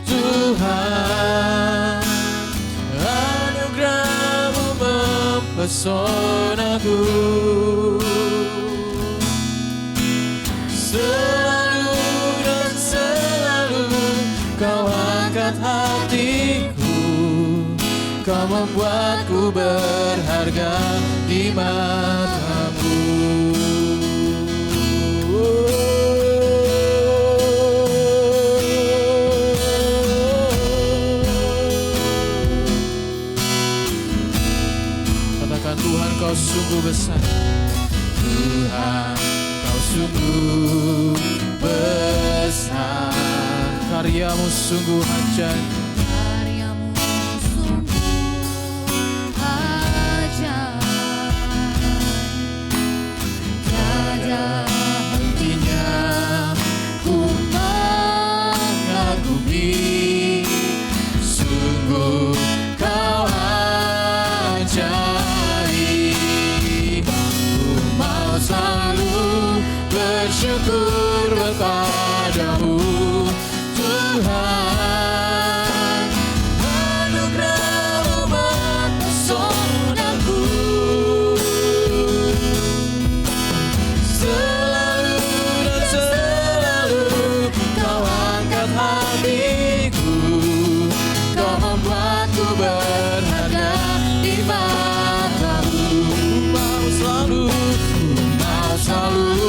Tuhan, anugerah-Mu mempesonaku, selalu dan selalu Kau angkat hatiku, Kau membuatku berharga di mata-Mu. Katakan, Tuhan, Kau sungguh besar. Tuhan, Kau sungguh besar, karya-Mu sungguh ajaib. Tiada hentinya ku mengagumi, sungguh Kau ajaib. Ku mau selalu bersyukur kepadamu Tuhan, anugerah-Mu mempesonaku, selalu dan selalu Kau angkat hatiku, Kau membuatku berharga di mata-Mu. Ku mau selalu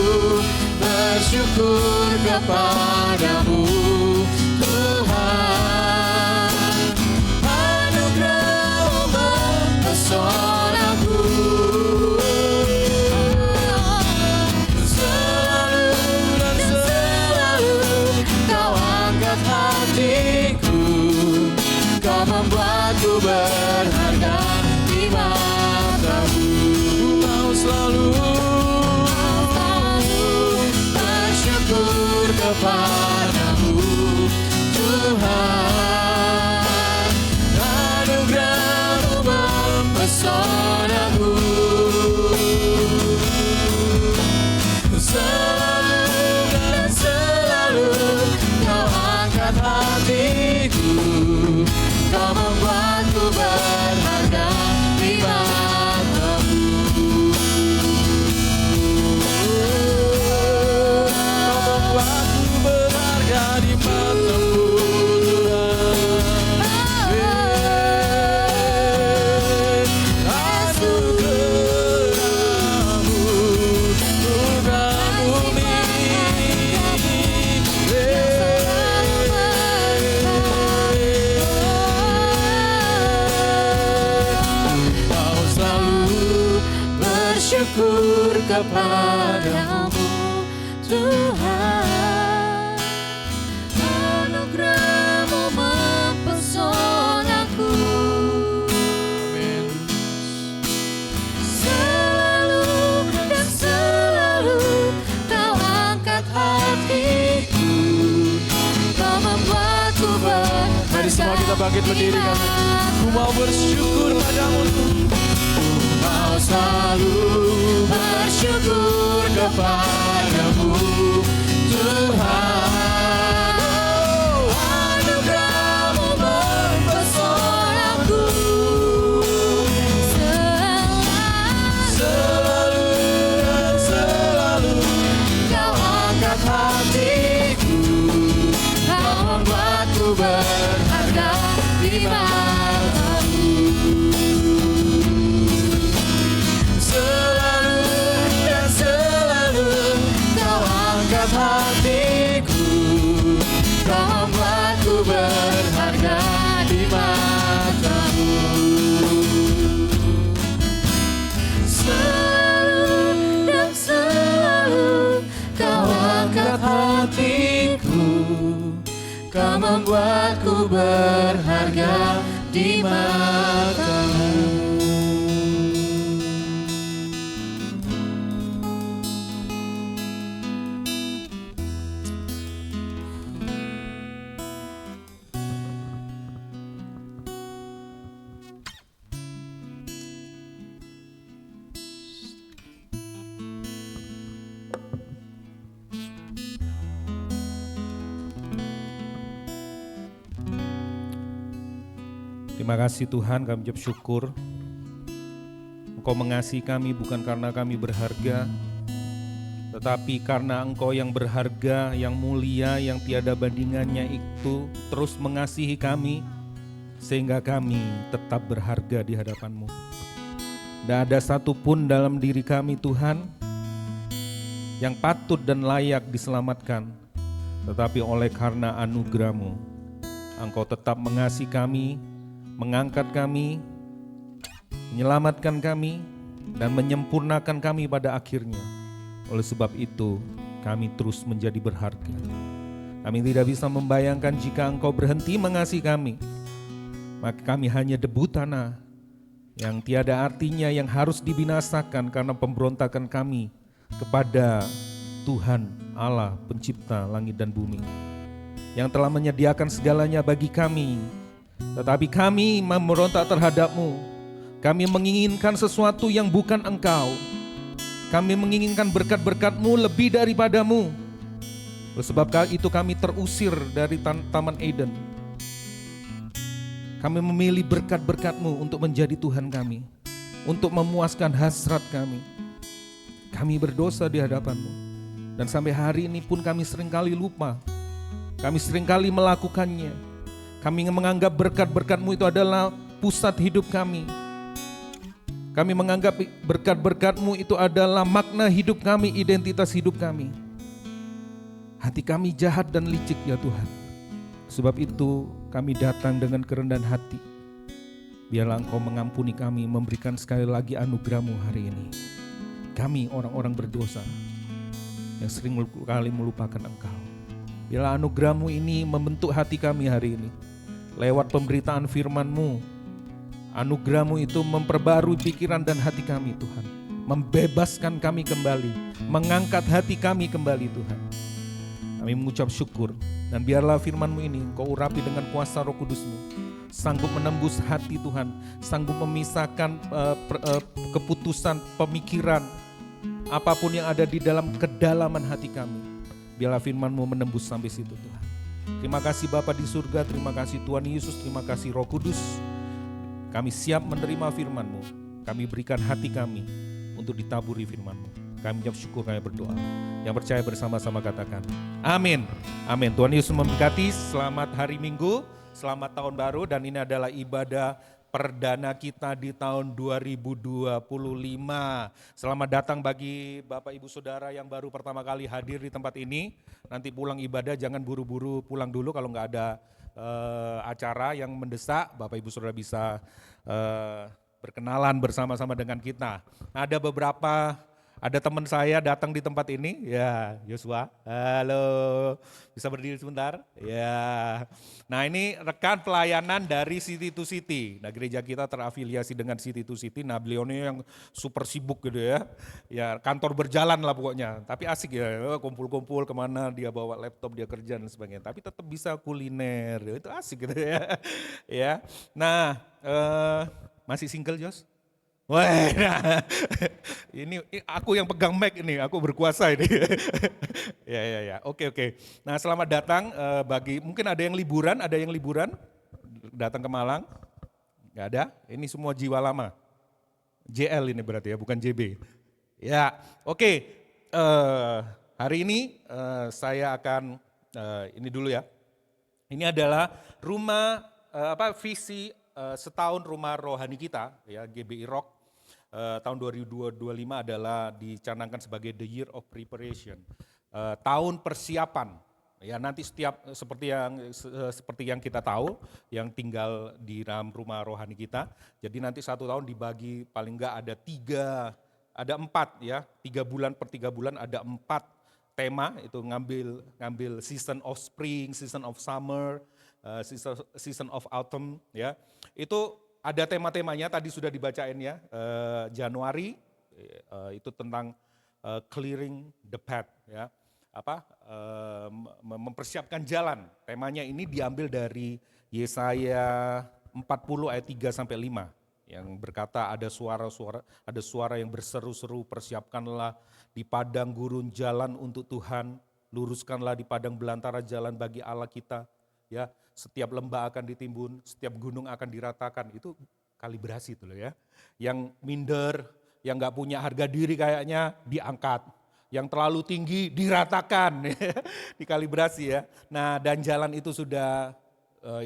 bersyukur kepadamu Tuhan, anugerah-Mu mempesonaku, selalu dan selalu Kau angkat hatiku, Kau membuatku berharga di mata-Mu. Ku mau selalu bersyukur kepadamu Tuhan, anugerah-Mu mempesonaku, selalu dan selalu Kau angkat hatiku, Kau membuatku berharga di mata-Mu. Kau membuatku berharga di mata-Mu Tuhan. Anugerah-Mu Tuhan bumi, Kau selalu bersyukur kepadamu Tuhan, anugerah-Mu mempesonaku, selalu dan selalu Kau angkat hatiku, Kau membuatku berharga. Mari semua kita bangkit berdiri kami. Ku mau bersyukur padamu, ku mau selalu bersyukur kepadamu Tuhan, Kau membuatku berharga di matamu. Terima kasih Tuhan, kami ucap syukur. Engkau mengasihi kami bukan karena kami berharga, tetapi karena Engkau yang berharga, yang mulia, yang tiada bandingannya itu terus mengasihi kami, sehingga kami tetap berharga di hadapan-Mu. Tidak ada satupun dalam diri kami Tuhan yang patut dan layak diselamatkan, tetapi oleh karena anugerah-Mu, Engkau tetap mengasihi kami, mengangkat kami, menyelamatkan kami, dan menyempurnakan kami pada akhirnya. Oleh sebab itu, kami terus menjadi berharga. Kami tidak bisa membayangkan jika Engkau berhenti mengasihi kami, maka kami hanya debu tanah yang tiada artinya, yang harus dibinasakan karena pemberontakan kami kepada Tuhan Allah pencipta langit dan bumi, yang telah menyediakan segalanya bagi kami. Tetapi kami memberontak terhadap-Mu. Kami menginginkan sesuatu yang bukan Engkau. Kami menginginkan berkat-berkat-Mu lebih daripadamu. Oleh sebab itu kami terusir dari Taman Eden. Kami memilih berkat-berkat-Mu untuk menjadi Tuhan kami, untuk memuaskan hasrat kami. Kami berdosa di hadapan-Mu. Dan sampai hari ini pun kami seringkali lupa. Kami seringkali melakukannya. Kami menganggap berkat-berkat-Mu itu adalah pusat hidup kami. Kami menganggap berkat-berkat-Mu itu adalah makna hidup kami, identitas hidup kami. Hati kami jahat dan licik ya Tuhan. Sebab itu kami datang dengan kerendahan hati. Biarlah Engkau mengampuni kami, memberikan sekali lagi anugerah-Mu hari ini. Kami orang-orang berdosa yang sering kali melupakan Engkau. Biarlah anugerah-Mu ini membentuk hati kami hari ini. Lewat pemberitaan firman-Mu, anugerah-Mu itu memperbarui pikiran dan hati kami Tuhan. Membebaskan kami kembali, mengangkat hati kami kembali Tuhan. Kami mengucap syukur, dan biarlah firman-Mu ini Engkau urapi dengan kuasa Roh Kudus-Mu, sanggup menembus hati Tuhan, sanggup memisahkan keputusan, pemikiran, apapun yang ada di dalam kedalaman hati kami. Biarlah firman-Mu menembus sampai situ Tuhan. Terima kasih Bapa di surga, terima kasih Tuhan Yesus, terima kasih Roh Kudus. Kami siap menerima firman-Mu, kami berikan hati kami untuk ditaburi firman-Mu. Kami ucap syukur, kami berdoa. Yang percaya bersama-sama katakan, amin. Amin. Tuhan Yesus memberkati, selamat hari Minggu, selamat tahun baru, dan ini adalah ibadah perdana kita di tahun 2025. Selamat datang bagi Bapak Ibu Saudara yang baru pertama kali hadir di tempat ini. Nanti pulang ibadah jangan buru-buru pulang dulu kalau nggak ada acara yang mendesak. Bapak Ibu Saudara bisa berkenalan bersama-sama dengan kita. Nah, ada teman saya datang di tempat ini, ya Yosua, halo, bisa berdiri sebentar? Ya, nah ini rekan pelayanan dari City to City. Nah gereja kita terafiliasi dengan City to City, nah beliau ini yang super sibuk gitu ya kantor berjalan lah pokoknya. Tapi asik ya, kumpul-kumpul kemana, dia bawa laptop, dia kerja dan sebagainya. Tapi tetap bisa kuliner, itu asik gitu ya. Ya, nah masih single Jos? Wah, nah, ini aku yang pegang mic ini, aku berkuasa ini. Ya. Oke. Nah, selamat datang bagi mungkin ada yang liburan datang ke Malang. Enggak ada? Ini semua jiwa lama. JL ini berarti ya, bukan JB. Ya, oke. Hari ini saya akan ini dulu ya. Ini adalah rumah visi setahun rumah rohani kita ya, GBI Rock. Tahun 2025 adalah dicanangkan sebagai the year of preparation, tahun persiapan. Ya nanti setiap seperti yang kita tahu, yang tinggal di dalam rumah rohani kita. Jadi nanti 1 tahun dibagi paling enggak ada 4 ya, 3 bulan per 3 bulan ada 4 tema, itu ngambil season of spring, season of summer, season of autumn, ya. Itu ada tema-temanya tadi sudah dibacain ya. Januari itu tentang clearing the path, ya. Mempersiapkan jalan. Temanya ini diambil dari Yesaya 40 ayat 3 sampai 5 yang berkata ada suara yang berseru-seru, persiapkanlah di padang gurun jalan untuk Tuhan, luruskanlah di padang belantara jalan bagi Allah kita. Ya, setiap lembah akan ditimbun, setiap gunung akan diratakan. Itu kalibrasi itu loh ya. Yang minder, yang nggak punya harga diri kayaknya diangkat. Yang terlalu tinggi diratakan, dikalibrasi ya. Nah, dan jalan itu sudah,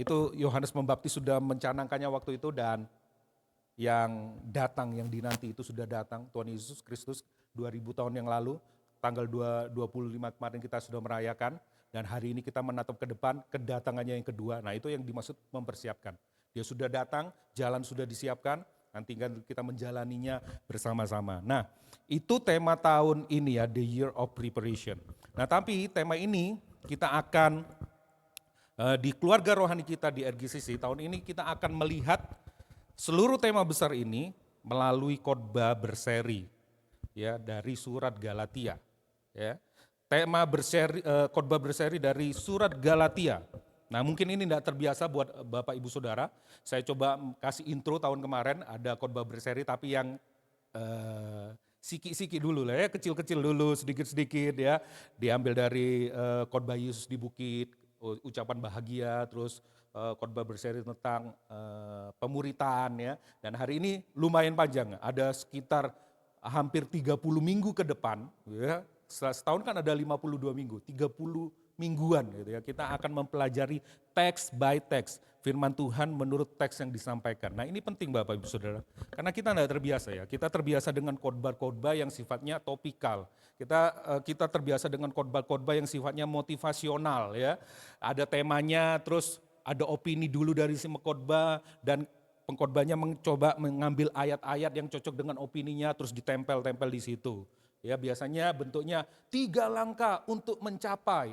itu Yohanes Pembaptis sudah mencanangkannya waktu itu, dan yang datang, yang dinanti itu sudah datang, Tuhan Yesus Kristus 2000 tahun yang lalu, tanggal 25 kemarin kita sudah merayakan, dan hari ini kita menatap ke depan, kedatangannya yang kedua. Nah, itu yang dimaksud mempersiapkan. Dia sudah datang, jalan sudah disiapkan, nanti kan kita menjalaninya bersama-sama. Nah, itu tema tahun ini ya, the year of preparation. Nah, tapi tema ini kita akan di keluarga rohani kita di RGCC tahun ini kita akan melihat seluruh tema besar ini melalui khotbah berseri ya dari surat Galatia. Ya. Tema berseri, khotbah berseri dari surat Galatia. Nah, mungkin ini tidak terbiasa buat Bapak Ibu Saudara. Saya coba kasih intro tahun kemarin ada khotbah berseri, tapi yang siki-siki dulu lah ya, kecil-kecil dulu, sedikit-sedikit ya. Diambil dari khotbah Yesus di bukit, ucapan bahagia, terus khotbah berseri tentang pemuritan ya. Dan hari ini lumayan panjang, ada sekitar hampir 30 minggu ke depan ya. Setahun kan ada 52 minggu, 30 mingguan gitu ya. Kita akan mempelajari teks by teks, firman Tuhan menurut teks yang disampaikan. Nah, ini penting Bapak Ibu Saudara, karena kita tidak terbiasa ya. Kita terbiasa dengan khotbah-khotbah yang sifatnya topikal. Kita terbiasa dengan khotbah-khotbah yang sifatnya motivasional ya. Ada temanya, terus ada opini dulu dari si pengkhotbah, dan pengkhotbahnya mencoba mengambil ayat-ayat yang cocok dengan opininya, terus ditempel-tempel di situ. Ya, biasanya bentuknya 3 langkah untuk mencapai,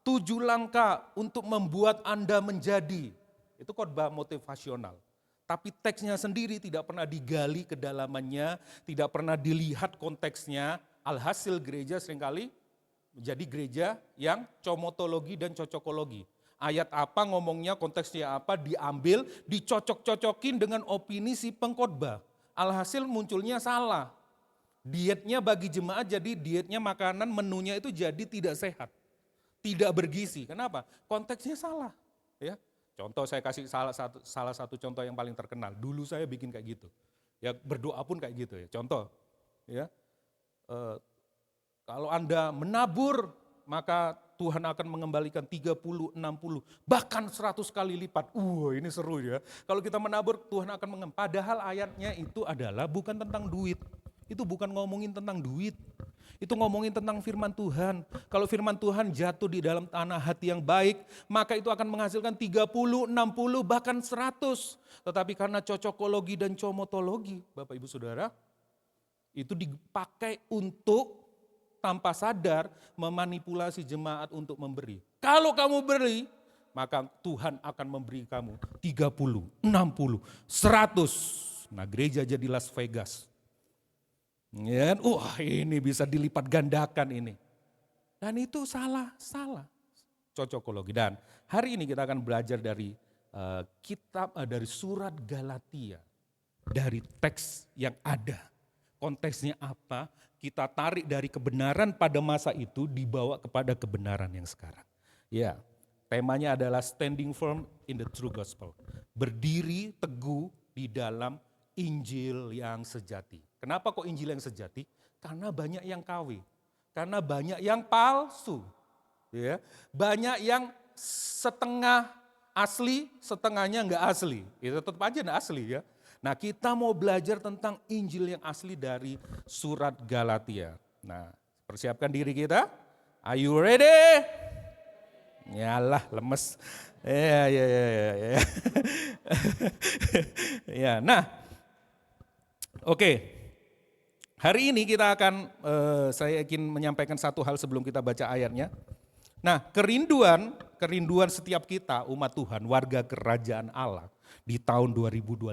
7 langkah untuk membuat Anda menjadi. Itu khotbah motivasional. Tapi teksnya sendiri tidak pernah digali kedalamannya, tidak pernah dilihat konteksnya. Alhasil gereja seringkali menjadi gereja yang comotologi dan cocokologi. Ayat apa ngomongnya, konteksnya apa, diambil, dicocok-cocokin dengan opini si pengkhotbah. Alhasil munculnya salah. Dietnya bagi jemaat jadi dietnya makanan, menunya itu jadi tidak sehat, tidak bergizi. Kenapa? Konteksnya salah. Ya, contoh saya kasih salah satu contoh yang paling terkenal. Dulu saya bikin kayak gitu. Ya, berdoa pun kayak gitu ya. Contoh, ya, kalau Anda menabur maka Tuhan akan mengembalikan 30, 60, bahkan 100 kali lipat. Ini seru ya. Kalau kita menabur Tuhan akan mengembalikan. Padahal ayatnya itu adalah bukan tentang duit. Itu bukan ngomongin tentang duit, itu ngomongin tentang firman Tuhan. Kalau firman Tuhan jatuh di dalam tanah hati yang baik, maka itu akan menghasilkan 30, 60, bahkan 100. Tetapi karena cocokologi dan comotologi, Bapak Ibu Saudara, itu dipakai untuk tanpa sadar memanipulasi jemaat untuk memberi. Kalau kamu beri, maka Tuhan akan memberi kamu 30, 60, 100. Nah, gereja jadi Las Vegas. Ya, ini bisa dilipat gandakan ini. Dan itu salah. Cocokologi. Dan hari ini kita akan belajar dari dari surat Galatia. Dari teks yang ada. Konteksnya apa, kita tarik dari kebenaran pada masa itu dibawa kepada kebenaran yang sekarang. Ya, temanya adalah standing firm in the true gospel. Berdiri teguh di dalam Injil yang sejati. Kenapa kok Injil yang sejati? Karena banyak yang KW, karena banyak yang palsu, ya, banyak yang setengah asli, setengahnya enggak asli. Itu tetap aja enggak asli ya. Nah, kita mau belajar tentang Injil yang asli dari surat Galatia. Nah, persiapkan diri kita. Are you ready? Yalah, lemes. Ya. Ya, nah. Oke. Hari ini kita akan, saya ingin menyampaikan satu hal sebelum kita baca ayatnya. Nah, kerinduan setiap kita umat Tuhan, warga kerajaan Allah di tahun 2025.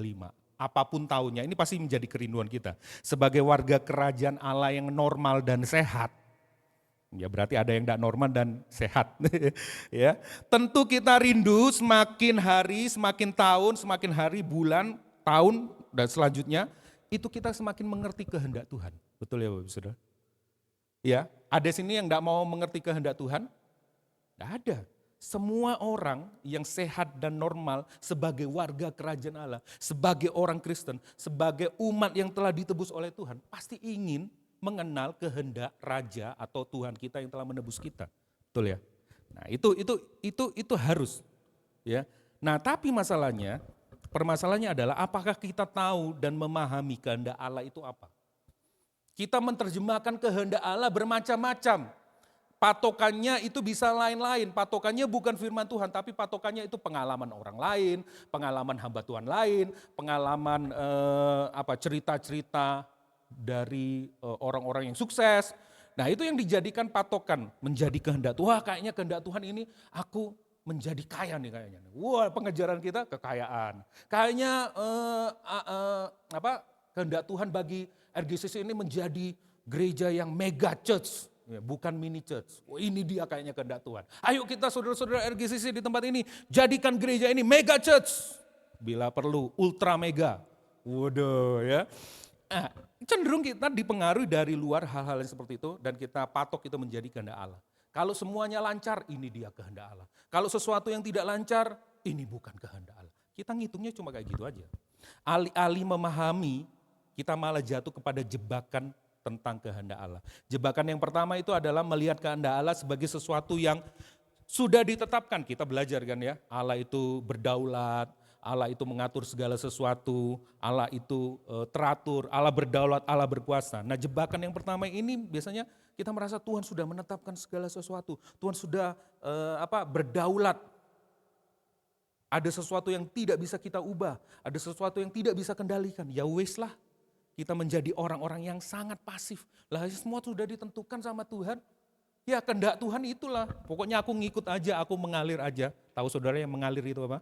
Apapun tahunnya, ini pasti menjadi kerinduan kita. Sebagai warga kerajaan Allah yang normal dan sehat. Ya berarti ada yang tidak normal dan sehat. Ya, tentu kita rindu semakin hari, semakin tahun, semakin hari, bulan, tahun, dan selanjutnya. Itu kita semakin mengerti kehendak Tuhan. Betul ya Bapak Saudara? Ya, ada sini yang tidak mau mengerti kehendak Tuhan? Tidak ada. Semua orang yang sehat dan normal sebagai warga kerajaan Allah, sebagai orang Kristen, sebagai umat yang telah ditebus oleh Tuhan, pasti ingin mengenal kehendak Raja atau Tuhan kita yang telah menebus kita. Betul ya? Nah, itu harus. Ya. Nah, tapi permasalahannya adalah apakah kita tahu dan memahami kehendak Allah itu apa? Kita menerjemahkan kehendak Allah bermacam-macam. Patokannya itu bisa lain-lain. Patokannya bukan firman Tuhan, tapi patokannya itu pengalaman orang lain, pengalaman hamba Tuhan lain, pengalaman cerita-cerita dari orang-orang yang sukses. Nah, itu yang dijadikan patokan, menjadi kehendak Tuhan. Wah, kayaknya kehendak Tuhan ini aku menjadi kaya nih kayaknya. Wah, pengejaran kita kekayaan. Kayaknya kehendak Tuhan bagi RGCC ini menjadi gereja yang mega church, ya, bukan mini church. Wah, ini dia kayaknya kehendak Tuhan. Ayo kita saudara-saudara RGCC di tempat ini jadikan gereja ini mega church. Bila perlu ultra mega. Waduh ya. Cenderung kita dipengaruhi dari luar hal-hal yang seperti itu dan kita patok itu menjadi kehendak Allah. Kalau semuanya lancar, ini dia kehendak Allah. Kalau sesuatu yang tidak lancar, ini bukan kehendak Allah. Kita ngitungnya cuma kayak gitu aja. Alih-alih memahami, kita malah jatuh kepada jebakan tentang kehendak Allah. Jebakan yang pertama itu adalah melihat kehendak Allah sebagai sesuatu yang sudah ditetapkan. Kita belajar kan ya, Allah itu berdaulat, Allah itu mengatur segala sesuatu, Allah itu teratur, Allah berdaulat, Allah berkuasa. Nah, jebakan yang pertama ini biasanya kita merasa Tuhan sudah menetapkan segala sesuatu. Tuhan sudah berdaulat. Ada sesuatu yang tidak bisa kita ubah, ada sesuatu yang tidak bisa kendalikan. Ya wes lah, kita menjadi orang-orang yang sangat pasif. Lah semua sudah ditentukan sama Tuhan. Ya kehendak Tuhan itulah. Pokoknya aku ngikut aja, aku mengalir aja. Tahu saudara yang mengalir itu apa?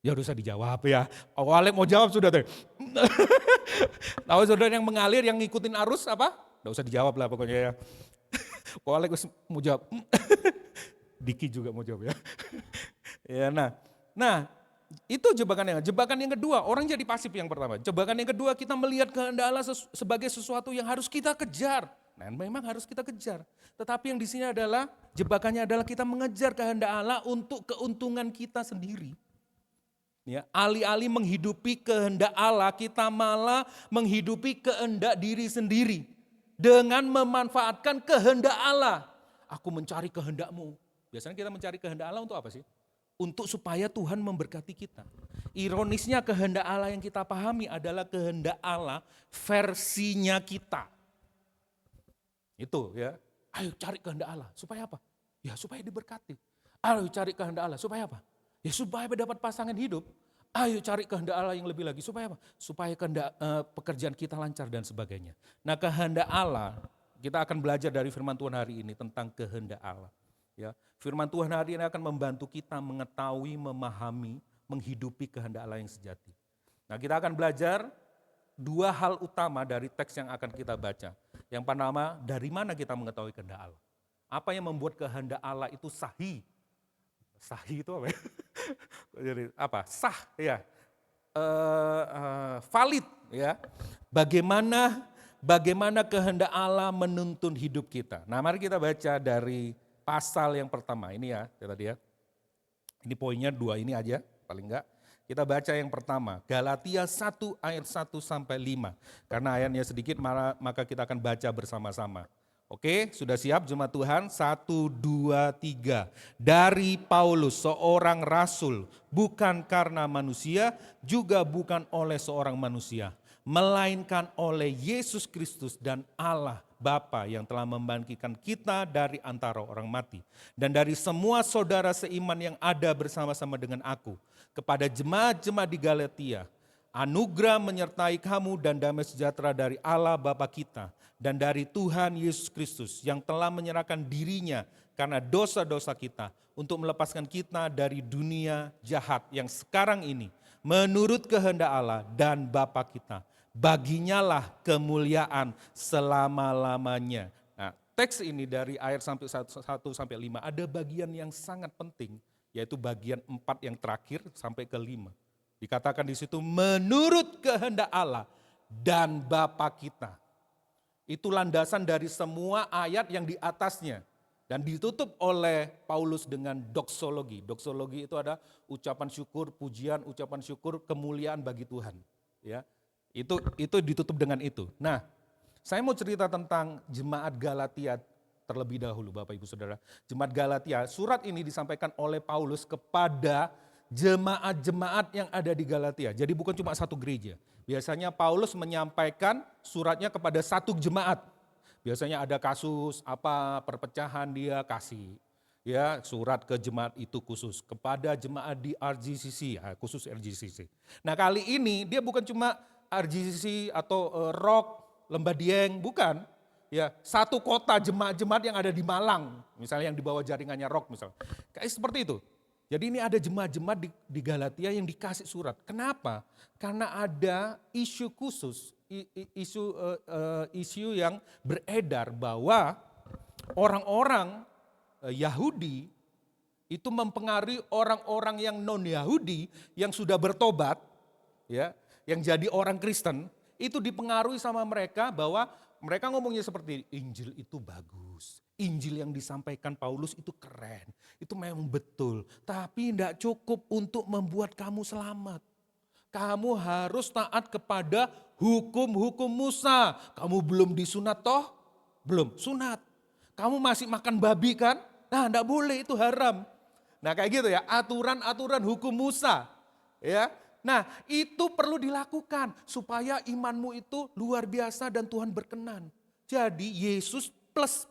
Ya udah usah dijawab ya. Awalnya mau jawab sudah tuh. Tahu saudara yang mengalir, yang ngikutin arus apa? Udah usah dijawab lah pokoknya ya. Awalnya mau jawab. Diki juga mau jawab ya. Ya nah itu jebakan yang kedua, orang jadi pasif yang pertama. Jebakan yang kedua, kita melihat kehendak Allah sebagai sesuatu yang harus kita kejar. Nah, memang harus kita kejar. Tetapi yang di sini adalah jebakannya adalah kita mengejar kehendak Allah untuk keuntungan kita sendiri. Ya, alih-alih menghidupi kehendak Allah, kita malah menghidupi kehendak diri sendiri dengan memanfaatkan kehendak Allah. Aku mencari kehendakmu. Biasanya kita mencari kehendak Allah untuk apa sih? Untuk supaya Tuhan memberkati kita. Ironisnya kehendak Allah yang kita pahami adalah kehendak Allah versinya kita. Itu ya. Ayo cari kehendak Allah. Supaya apa? Ya supaya diberkati. Ayo cari kehendak Allah. Supaya apa? Ya supaya dapat pasangan hidup. Ayo cari kehendak Allah yang lebih lagi. Supaya apa? Supaya kehendak pekerjaan kita lancar dan sebagainya. Nah, kehendak Allah, kita akan belajar dari firman Tuhan hari ini tentang kehendak Allah. Ya, firman Tuhan hari ini akan membantu kita mengetahui, memahami, menghidupi kehendak Allah yang sejati. Nah, kita akan belajar dua hal utama dari teks yang akan kita baca. Yang pertama, dari mana kita mengetahui kehendak Allah? Apa yang membuat kehendak Allah itu sahih? Sahih itu apa ya? Jadi apa? Sah ya. Valid ya. Bagaimana kehendak Allah menuntun hidup kita. Nah, mari kita baca dari pasal yang pertama ini ya, tadi ya. Ini poinnya dua ini aja, paling enggak. Kita baca yang pertama, Galatia 1 ayat 1 sampai 5. Karena ayatnya sedikit maka kita akan baca bersama-sama. Oke, sudah siap jemaat Tuhan? 1, 2, 3. Dari Paulus, seorang rasul, bukan karena manusia, juga bukan oleh seorang manusia, melainkan oleh Yesus Kristus dan Allah Bapa yang telah membangkitkan kita dari antara orang mati. Dan dari semua saudara seiman yang ada bersama-sama dengan aku, kepada jemaat-jemaat di Galatia, Anugerah menyertai kamu dan damai sejahtera dari Allah Bapa kita dan dari Tuhan Yesus Kristus yang telah menyerahkan dirinya karena dosa-dosa kita untuk melepaskan kita dari dunia jahat yang sekarang ini menurut kehendak Allah dan Bapa kita. Baginya lah kemuliaan selama-lamanya. Nah, teks ini dari ayat 1-5 ada bagian yang sangat penting, yaitu bagian 4 yang terakhir sampai ke 5. Dikatakan di situ menurut kehendak Allah dan Bapa kita. Itu landasan dari semua ayat yang di atasnya. Dan ditutup oleh Paulus dengan doksologi. Doksologi itu ada ucapan syukur, pujian, ucapan syukur, kemuliaan bagi Tuhan. Ya, itu ditutup dengan itu. Nah, saya mau cerita tentang jemaat Galatia terlebih dahulu, Bapak Ibu Saudara. Jemaat Galatia, surat ini disampaikan oleh Paulus kepada jemaat-jemaat yang ada di Galatia. Jadi bukan cuma satu gereja. Biasanya Paulus menyampaikan suratnya kepada satu jemaat. Biasanya ada kasus perpecahan dia kasih. Ya, surat ke jemaat itu khusus kepada jemaat di RGCC, khusus RGCC. Nah, kali ini dia bukan cuma RGCC atau Rock, Lembah Dieng, bukan. Ya, satu kota jemaat-jemaat yang ada di Malang, misalnya yang di bawah jaringannya Rock misalnya. Kayak seperti itu. Jadi ini ada jemaat-jemaat di Galatia yang dikasih surat. Kenapa? Karena ada isu khusus, isu yang beredar bahwa orang-orang Yahudi itu mempengaruhi orang-orang yang non-Yahudi yang sudah bertobat, ya, yang jadi orang Kristen, itu dipengaruhi sama mereka bahwa mereka ngomongnya seperti Injil itu bagus. Injil yang disampaikan Paulus itu keren, itu memang betul. Tapi tidak cukup untuk membuat kamu selamat. Kamu harus taat kepada hukum-hukum Musa. Kamu belum disunat toh? Belum, sunat. Kamu masih makan babi kan? Nah, tidak boleh, itu haram. Nah, kayak gitu ya, aturan-aturan hukum Musa. Ya. Nah, itu perlu dilakukan supaya imanmu itu luar biasa dan Tuhan berkenan. Jadi Yesus plus.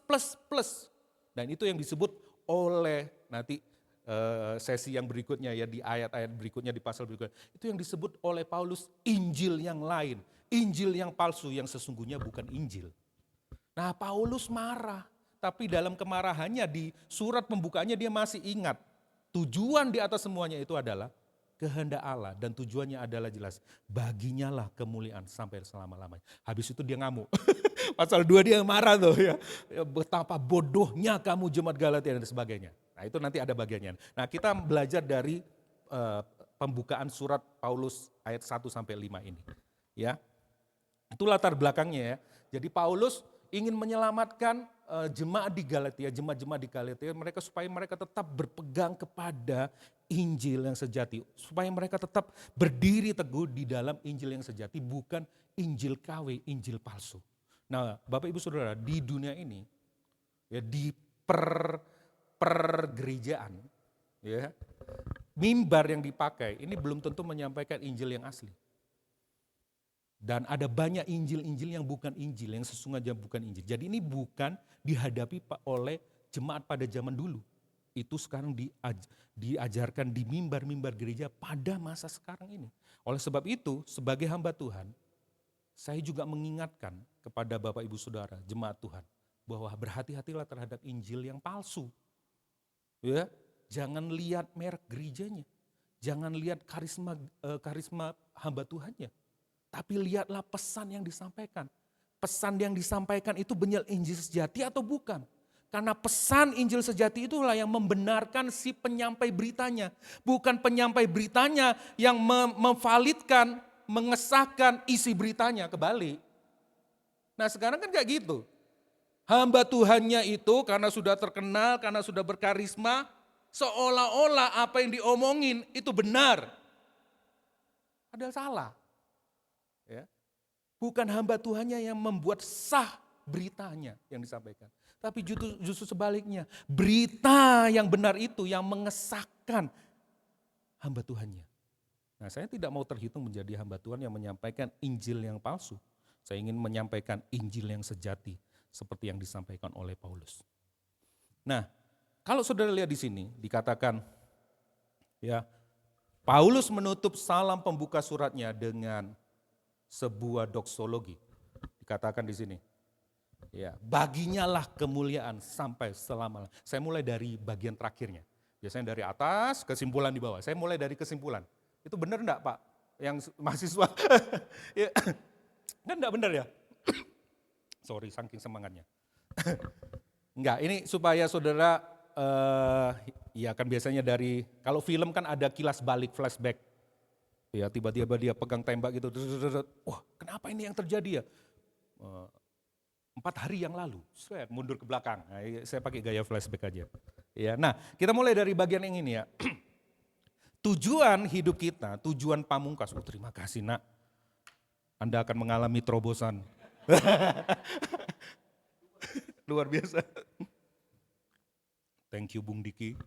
Dan itu yang disebut oleh nanti sesi yang berikutnya ya, di ayat-ayat berikutnya, di pasal berikutnya. Itu yang disebut oleh Paulus Injil yang lain. Injil yang palsu yang sesungguhnya bukan Injil. Nah, Paulus marah. Tapi dalam kemarahannya di surat pembukaannya dia masih ingat. Tujuan di atas semuanya itu adalah kehendak Allah dan tujuannya adalah jelas. Baginya lah kemuliaan sampai selama-lamanya. Habis itu dia ngamuk. Pasal 2 dia marah tuh ya. Betapa bodohnya kamu jemaat Galatia dan sebagainya. Nah itu nanti ada bagiannya. Nah kita belajar dari pembukaan surat Paulus ayat 1-5 ini. Ya, itu latar belakangnya ya. Jadi Paulus ingin menyelamatkan jemaat di Galatia, jemaat-jemaat di Galatia, mereka supaya mereka tetap berpegang kepada Injil yang sejati, supaya mereka tetap berdiri teguh di dalam Injil yang sejati, bukan Injil KW, Injil palsu. Nah, Bapak Ibu Saudara, di dunia ini, ya di pergerejaan, ya mimbar yang dipakai ini belum tentu menyampaikan Injil yang asli. Dan ada banyak Injil-Injil yang bukan Injil, yang sesungguhnya bukan Injil. Jadi ini bukan dihadapi oleh jemaat pada zaman dulu. Itu sekarang diajarkan di mimbar-mimbar gereja pada masa sekarang ini. Oleh sebab itu, sebagai hamba Tuhan, saya juga mengingatkan kepada Bapak Ibu Saudara, jemaat Tuhan, bahwa berhati-hatilah terhadap Injil yang palsu. Ya, jangan lihat merek gerejanya, jangan lihat karisma hamba Tuhannya. Tapi lihatlah pesan yang disampaikan. Pesan yang disampaikan itu benar Injil sejati atau bukan? Karena pesan Injil sejati itulah yang membenarkan si penyampai beritanya. Bukan penyampai beritanya yang memvalidkan, mengesahkan isi beritanya, kebalik. Nah sekarang kan kayak gitu. Hamba Tuhannya itu karena sudah terkenal, karena sudah berkarisma, seolah-olah apa yang diomongin itu benar. Padahal salah. Ya. Bukan hamba Tuhannya yang membuat sah beritanya yang disampaikan. Tapi justru sebaliknya, berita yang benar itu yang mengesahkan hamba Tuhannya. Nah saya tidak mau terhitung menjadi hamba Tuhan yang menyampaikan Injil yang palsu. Saya ingin menyampaikan Injil yang sejati seperti yang disampaikan oleh Paulus. Nah kalau saudara lihat di sini dikatakan ya Paulus menutup salam pembuka suratnya dengan sebuah doksologi. Dikatakan di sini, ya, baginya lah kemuliaan sampai selama. Saya mulai dari bagian terakhirnya. Biasanya dari atas, kesimpulan di bawah. Saya mulai dari kesimpulan. Itu benar enggak Pak? Yang mahasiswa. Ya, kan enggak benar ya? Sorry, saking semangatnya. Enggak, ini supaya saudara, ya kan biasanya dari, kalau film kan ada kilas balik, flashback. Ya tiba-tiba dia pegang tembak gitu, wah kenapa ini yang terjadi ya? 4 hari yang lalu, saya mundur ke belakang. Nah, saya pakai gaya flashback aja. Ya, nah kita mulai dari bagian yang ini ya. Tujuan hidup kita, tujuan pamungkas. Oh terima kasih nak, Anda akan mengalami terobosan. Luar biasa. Thank you Bung Diki.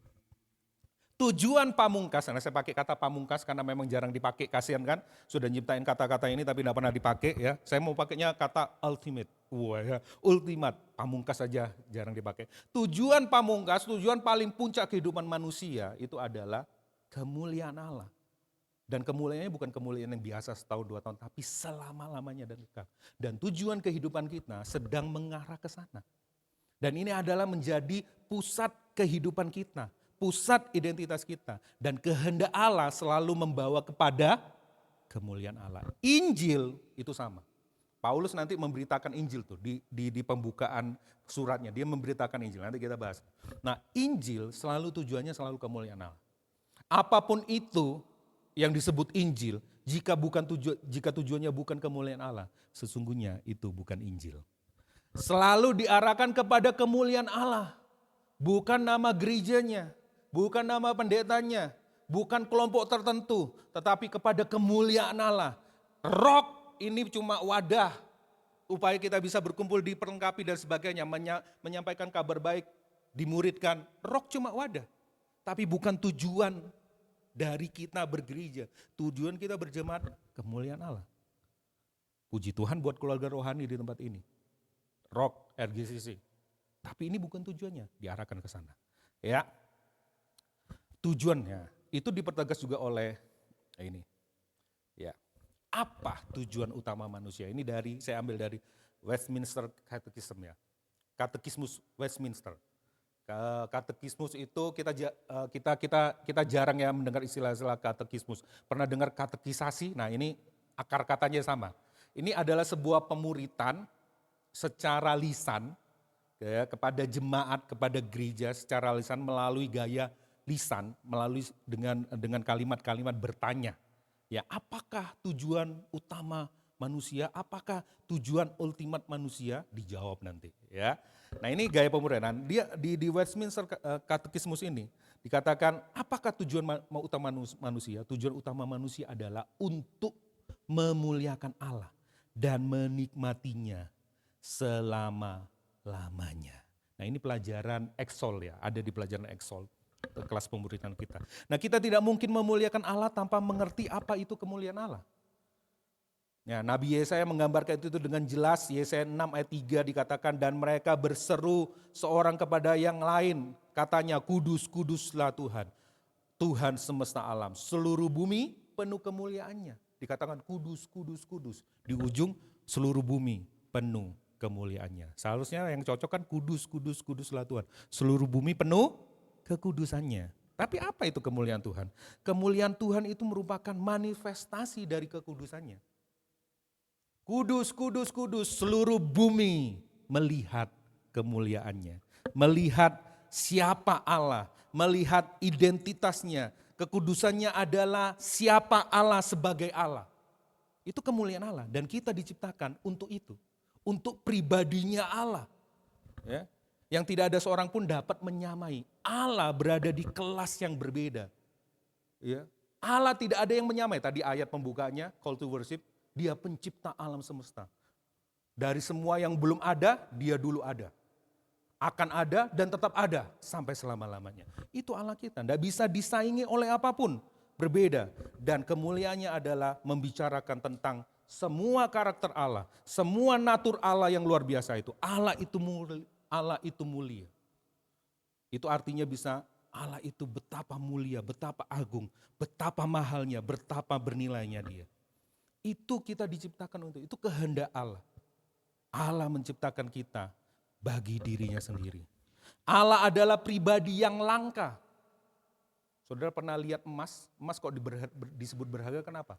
Tujuan pamungkas, nah saya pakai kata pamungkas karena memang jarang dipakai, kasihan kan, sudah nyiptain kata-kata ini tapi tidak pernah dipakai ya. Saya mau pakainya kata ultimate, wah ya, ultimate, pamungkas saja jarang dipakai. Tujuan pamungkas, tujuan paling puncak kehidupan manusia itu adalah kemuliaan Allah. Dan kemuliaannya bukan kemuliaan yang biasa setahun 2 tahun, tapi selama-lamanya dan kekal. Dan tujuan kehidupan kita sedang mengarah ke sana. Dan ini adalah menjadi pusat kehidupan kita, pusat identitas kita. Dan kehendak Allah selalu membawa kepada kemuliaan Allah. Injil itu sama. Paulus nanti memberitakan Injil tuh di pembukaan suratnya. Dia memberitakan Injil, nanti kita bahas. Nah Injil selalu tujuannya selalu kemuliaan Allah. Apapun itu yang disebut Injil, jika tujuannya bukan kemuliaan Allah, sesungguhnya itu bukan Injil. Selalu diarahkan kepada kemuliaan Allah. Bukan nama gerejanya, bukan nama pendetanya, bukan kelompok tertentu, tetapi kepada kemuliaan Allah. Rock ini cuma wadah, upaya kita bisa berkumpul, diperlengkapi dan sebagainya, menyampaikan kabar baik, dimuridkan. Rock cuma wadah, tapi bukan tujuan dari kita bergereja. Tujuan kita berjemaat, kemuliaan Allah. Puji Tuhan buat keluarga rohani di tempat ini. Rock, RGCC. Tapi ini bukan tujuannya, diarahkan ke sana. Ya, tujuannya itu dipertegas juga oleh ini. Ya, apa tujuan utama manusia? Ini saya ambil dari Westminster Catechism ya. Katekismus Westminster. Katekismus itu kita jarang ya mendengar istilah-istilah katekismus. Pernah dengar katekisasi? Nah ini akar katanya sama. Ini adalah sebuah pemuritan secara lisan ya, kepada jemaat, kepada gereja secara lisan melalui gaya lisan, melalui dengan kalimat-kalimat bertanya. Ya, apakah tujuan utama manusia? Apakah tujuan ultimat manusia? Dijawab nanti. Ya, nah ini gaya pemuritan. Dia di Westminster Katekismus ini dikatakan apakah tujuan utama manusia? Tujuan utama manusia adalah untuk memuliakan Allah dan menikmatinya selama-lamanya. Nah ini pelajaran Exol ya, ada di pelajaran Exol, kelas pemuritan kita. Nah kita tidak mungkin memuliakan Allah tanpa mengerti apa itu kemuliaan Allah. Ya, Nabi Yesaya menggambarkan itu dengan jelas, Yesaya 6 ayat 3 dikatakan, dan mereka berseru seorang kepada yang lain, katanya kudus, kuduslah Tuhan, Tuhan semesta alam, seluruh bumi penuh kemuliaannya. Dikatakan kudus, kudus, kudus, di ujung seluruh bumi penuh kemuliaannya. Seharusnya yang cocok kan kudus, kudus, kuduslah Tuhan. Seluruh bumi penuh kekudusannya. Tapi apa itu kemuliaan Tuhan? Kemuliaan Tuhan itu merupakan manifestasi dari kekudusannya. Kudus, kudus, kudus, seluruh bumi melihat kemuliaannya. Melihat siapa Allah, melihat identitasnya. Kekudusannya adalah siapa Allah sebagai Allah. Itu kemuliaan Allah dan kita diciptakan untuk itu. Untuk pribadinya Allah. Ya, yang tidak ada seorang pun dapat menyamai. Allah berada di kelas yang berbeda. Ya, Allah tidak ada yang menyamai. Tadi ayat pembukaannya, call to worship, dia pencipta alam semesta. Dari semua yang belum ada, dia dulu ada. Akan ada dan tetap ada sampai selama-lamanya. Itu Allah kita, tidak bisa disaingi oleh apapun. Berbeda. Dan kemuliaannya adalah membicarakan tentang semua karakter Allah, semua natur Allah yang luar biasa itu. Allah itu mulia. Itu artinya bisa Allah itu betapa mulia, betapa agung, betapa mahalnya, betapa bernilainya dia. Itu kita diciptakan untuk, itu kehendak Allah. Allah menciptakan kita bagi dirinya sendiri. Allah adalah pribadi yang langka. Saudara pernah lihat emas? Emas kok disebut berharga, kenapa?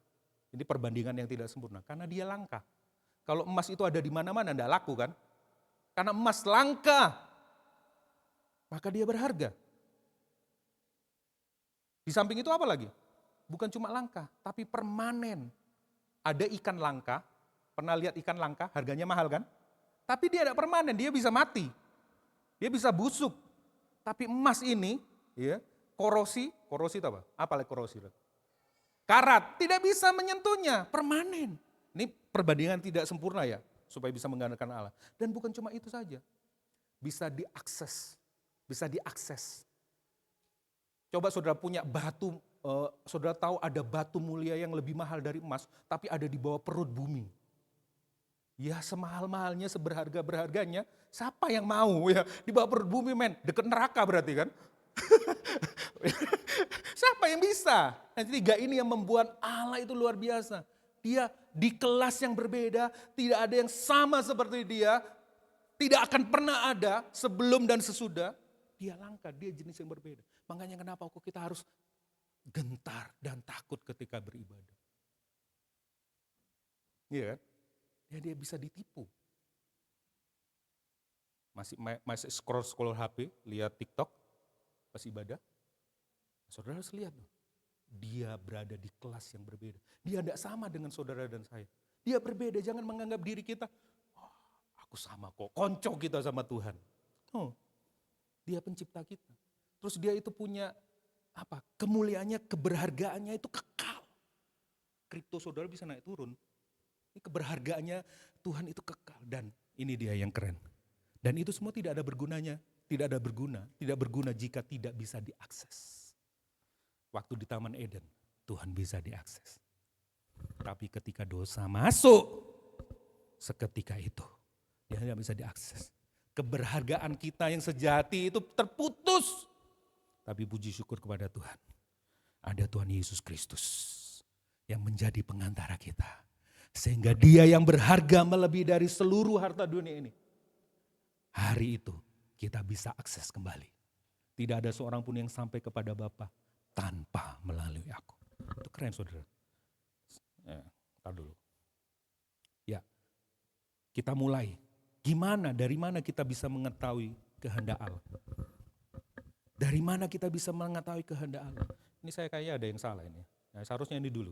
Ini perbandingan yang tidak sempurna, karena dia langka. Kalau emas itu ada di mana-mana, enggak laku kan? Karena emas langka, maka dia berharga. Di samping itu apa lagi? Bukan cuma langka, tapi permanen. Ada ikan langka, pernah lihat ikan langka, harganya mahal kan? Tapi dia tidak permanen, dia bisa mati. Dia bisa busuk. Tapi emas ini, ya, korosi itu apa? Apa lagi korosi? Karat, tidak bisa menyentuhnya, permanen. Ini perbandingan tidak sempurna ya, supaya bisa menggunakan Allah. Dan bukan cuma itu saja, bisa diakses. Coba saudara punya batu, saudara tahu ada batu mulia yang lebih mahal dari emas, tapi ada di bawah perut bumi. Ya semahal-mahalnya, seberharga-berharganya, siapa yang mau ya di bawah perut bumi men, deket neraka berarti kan. Siapa yang bisa? Nah, tiga ini yang membuat Allah itu luar biasa. Dia di kelas yang berbeda, tidak ada yang sama seperti dia, tidak akan pernah ada sebelum dan sesudah. Dia langka, dia jenis yang berbeda. Makanya kenapa kok kita harus gentar dan takut ketika beribadah. Iya kan? Ya dia bisa ditipu. Masih scroll HP, lihat TikTok pas ibadah. Saudara harus lihat, dia berada di kelas yang berbeda. Dia tidak sama dengan saudara dan saya. Dia berbeda, jangan menganggap diri kita, oh, aku sama kok, konco kita sama Tuhan. Oh, dia pencipta kita. Terus dia itu punya apa? Kemuliaannya, keberhargaannya itu kekal. Kripto saudara bisa naik turun. Ini keberhargaannya Tuhan itu kekal. Dan ini dia yang keren. Dan itu semua tidak ada bergunanya. Tidak berguna jika tidak bisa diakses. Waktu di Taman Eden, Tuhan bisa diakses. Tapi ketika dosa masuk, seketika itu, dia tidak bisa diakses. Keberhargaan kita yang sejati itu terputus. Tapi puji syukur kepada Tuhan. Ada Tuhan Yesus Kristus yang menjadi pengantara kita. Sehingga dia yang berharga melebihi dari seluruh harta dunia ini. Hari itu kita bisa akses kembali. Tidak ada seorang pun yang sampai kepada Bapa tanpa melalui aku. Itu keren saudara. Tar dulu. Ya, kita mulai. Dari mana kita bisa mengetahui kehendak Allah? Dari mana kita bisa mengetahui kehendak Allah? Ini saya kayaknya ada yang salah ini. Nah, seharusnya ini dulu.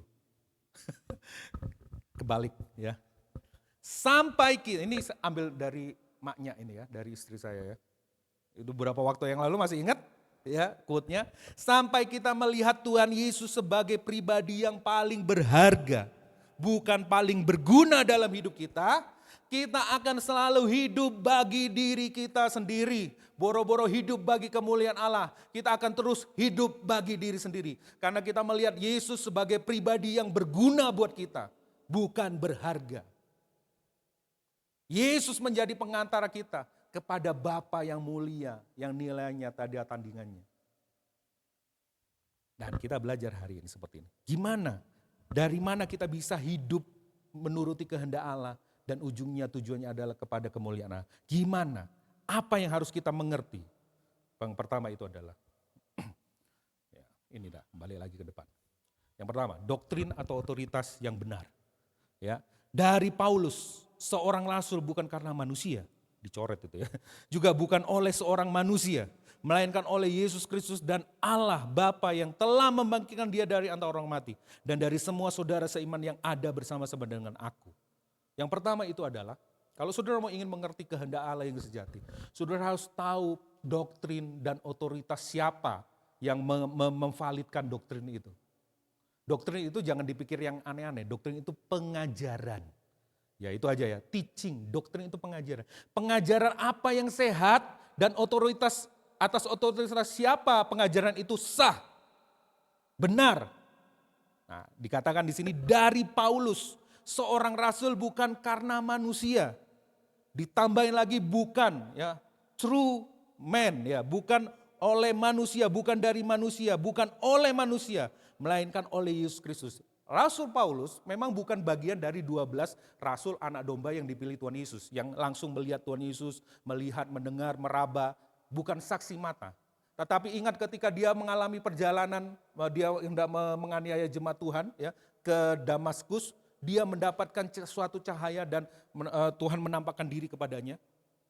Kebalik ya. Sampai kita, ini ambil dari maknya ini ya, dari istri saya ya. Itu beberapa waktu yang lalu masih ingat ya quote-nya. Sampai kita melihat Tuhan Yesus sebagai pribadi yang paling berharga. Bukan paling berguna dalam hidup kita. Kita akan selalu hidup bagi diri kita sendiri. Boro-boro hidup bagi kemuliaan Allah. Kita akan terus hidup bagi diri sendiri. Karena kita melihat Yesus sebagai pribadi yang berguna buat kita. Bukan berharga. Yesus menjadi pengantara kita kepada Bapa yang mulia. Yang nilainya tak ada tandingannya. Dan kita belajar hari ini seperti ini. Gimana? Dari mana kita bisa hidup menuruti kehendak Allah. Dan ujungnya tujuannya adalah kepada kemuliaan Allah. Gimana? Apa yang harus kita mengerti? Yang pertama itu adalah, ya, ini dah balik lagi ke depan. Yang pertama, doktrin atau otoritas yang benar. Ya, dari Paulus, seorang rasul bukan karena manusia, dicoret itu ya. Juga bukan oleh seorang manusia, melainkan oleh Yesus Kristus dan Allah Bapa yang telah membangkitkan dia dari antara orang mati. Dan dari semua saudara seiman yang ada bersama-sama dengan aku. Yang pertama itu adalah, kalau saudara mau ingin mengerti kehendak Allah yang sejati, saudara harus tahu doktrin dan otoritas siapa yang memvalidkan doktrin itu. Doktrin itu jangan dipikir yang aneh-aneh, doktrin itu pengajaran. Ya itu aja ya, teaching, doktrin itu pengajaran. Pengajaran apa yang sehat dan otoritas, atas otoritas siapa pengajaran itu sah, benar. Nah dikatakan di sini dari Paulus. Seorang rasul bukan karena manusia. Ditambahin lagi bukan ya true man ya, bukan oleh manusia, bukan dari manusia, bukan oleh manusia, melainkan oleh Yesus Kristus. Rasul Paulus memang bukan bagian dari 12 rasul anak domba yang dipilih Tuhan Yesus, yang langsung melihat Tuhan Yesus, melihat, mendengar, meraba, bukan saksi mata. Tetapi ingat ketika dia mengalami perjalanan, dia hendak menganiaya jemaat Tuhan ya, ke Damaskus, dia mendapatkan suatu cahaya dan Tuhan menampakkan diri kepadanya.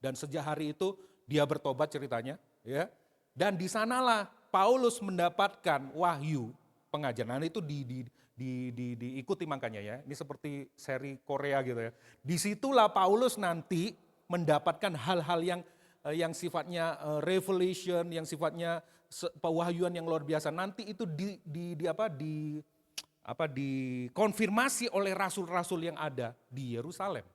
Dan sejak hari itu dia bertobat ceritanya. Ya. Dan di sanalah Paulus mendapatkan wahyu pengajaran. Nah, itu diikuti makanya ya. Ini seperti seri Korea gitu ya. Disitulah Paulus nanti mendapatkan hal-hal yang sifatnya revelation, yang sifatnya pewahyuan yang luar biasa. Nanti itu dikonfirmasi oleh rasul-rasul yang ada di Yerusalem.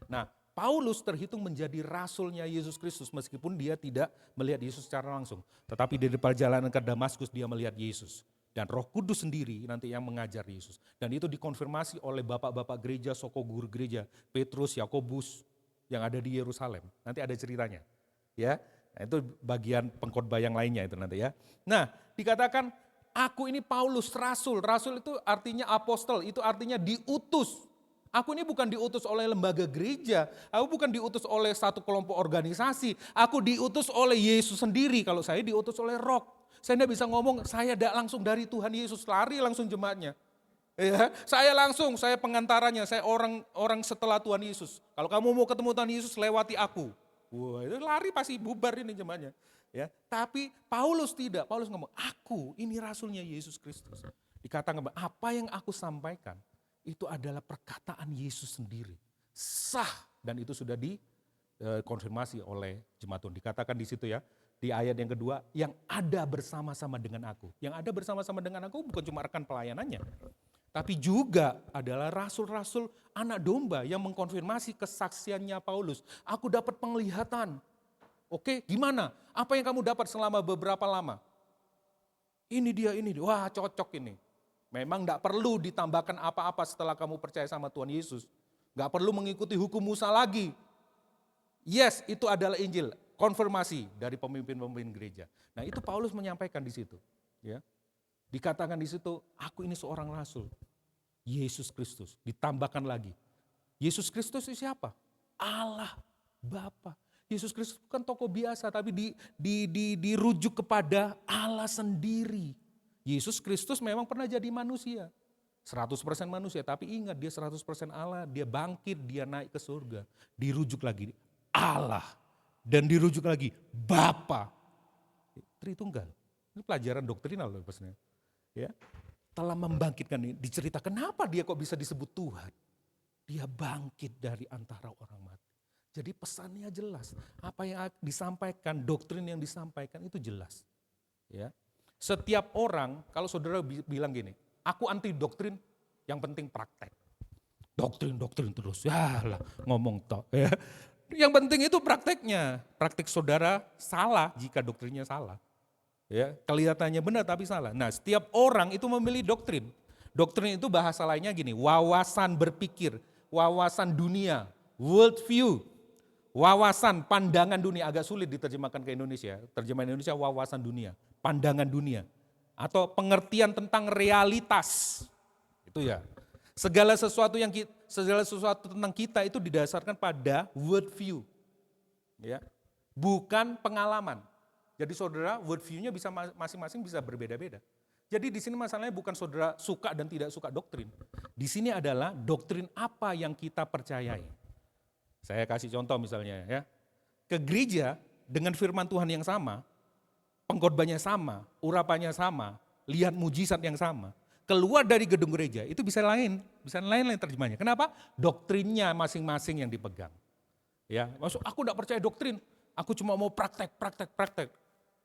Nah, Paulus terhitung menjadi rasulnya Yesus Kristus meskipun dia tidak melihat Yesus secara langsung. Tetapi di perjalanan ke Damaskus dia melihat Yesus. Dan Roh Kudus sendiri nanti yang mengajar Yesus. Dan itu dikonfirmasi oleh bapak-bapak gereja, soko guru gereja, Petrus, Yakobus yang ada di Yerusalem. Nanti ada ceritanya. Ya, nah, itu bagian pengkhotbah yang lainnya itu nanti ya. Nah, dikatakan aku ini Paulus rasul. Rasul itu artinya apostol, itu artinya diutus. Aku ini bukan diutus oleh lembaga gereja, aku bukan diutus oleh satu kelompok organisasi, aku diutus oleh Yesus sendiri. Kalau saya diutus oleh Roh, saya tidak bisa ngomong, saya tidak langsung dari Tuhan Yesus, lari langsung jemaatnya. Ya, saya pengantaranya, saya orang setelah Tuhan Yesus. Kalau kamu mau ketemu Tuhan Yesus, lewati aku. Wah, itu lari pasti bubar ini jemaatnya. Ya, tapi Paulus tidak, Paulus ngomong, aku ini rasulnya Yesus Kristus. Dikatakan apa yang aku sampaikan, itu adalah perkataan Yesus sendiri. Sah, dan itu sudah dikonfirmasi oleh jemaat Tuhan. Dikatakan di situ ya, di ayat yang kedua, yang ada bersama-sama dengan aku. Yang ada bersama-sama dengan aku bukan cuma rekan pelayanannya, tapi juga adalah rasul-rasul anak domba yang mengkonfirmasi kesaksiannya Paulus. Aku dapat penglihatan. Oke, gimana? Apa yang kamu dapat selama beberapa lama? Ini dia. Wah, cocok ini. Memang tidak perlu ditambahkan apa-apa setelah kamu percaya sama Tuhan Yesus. Gak perlu mengikuti hukum Musa lagi. Yes, itu adalah Injil. Konfirmasi dari pemimpin-pemimpin gereja. Nah, itu Paulus menyampaikan di situ. Ya. Dikatakan di situ, aku ini seorang rasul. Yesus Kristus. Ditambahkan lagi. Yesus Kristus itu siapa? Allah Bapa. Yesus Kristus bukan tokoh biasa, tapi dirujuk kepada Allah sendiri. Yesus Kristus memang pernah jadi manusia. 100% manusia, tapi ingat dia 100% Allah. Dia bangkit, dia naik ke surga. Dirujuk lagi Allah. Dan dirujuk lagi Bapa. Tritunggal. Ini pelajaran doktrinal loh pasnya. Ya, telah membangkitkan ini. Diceritakan kenapa dia kok bisa disebut Tuhan. Dia bangkit dari antara orang mati. Jadi pesannya jelas. Apa yang disampaikan, doktrin yang disampaikan itu jelas. Ya. Setiap orang, kalau saudara bilang gini, aku anti doktrin, yang penting praktek. Doktrin terus, ya lah ngomong tok. Ya. Yang penting itu prakteknya. Praktek saudara salah jika doktrinnya salah. Ya, kelihatannya benar tapi salah. Nah, setiap orang itu memilih doktrin. Doktrin itu bahasa lainnya gini, wawasan berpikir, wawasan dunia, world view, wawasan pandangan dunia. Agak sulit diterjemahkan ke Indonesia. Terjemahan Indonesia wawasan dunia, pandangan dunia. Atau pengertian tentang realitas. Itu ya. Segala sesuatu tentang kita itu didasarkan pada world view. Ya. Bukan pengalaman. Jadi saudara world view-nya bisa masing-masing bisa berbeda-beda. Jadi di sini masalahnya bukan saudara suka dan tidak suka doktrin. Di sini adalah doktrin apa yang kita percayai. Saya kasih contoh misalnya ya. Ke gereja dengan firman Tuhan yang sama, pengkhotbahnya sama, urapannya sama, lihat mujizat yang sama. Keluar dari gedung gereja itu bisa lain terjemahnya. Kenapa? Doktrinnya masing-masing yang dipegang. Ya, maksud aku enggak percaya doktrin, aku cuma mau praktek.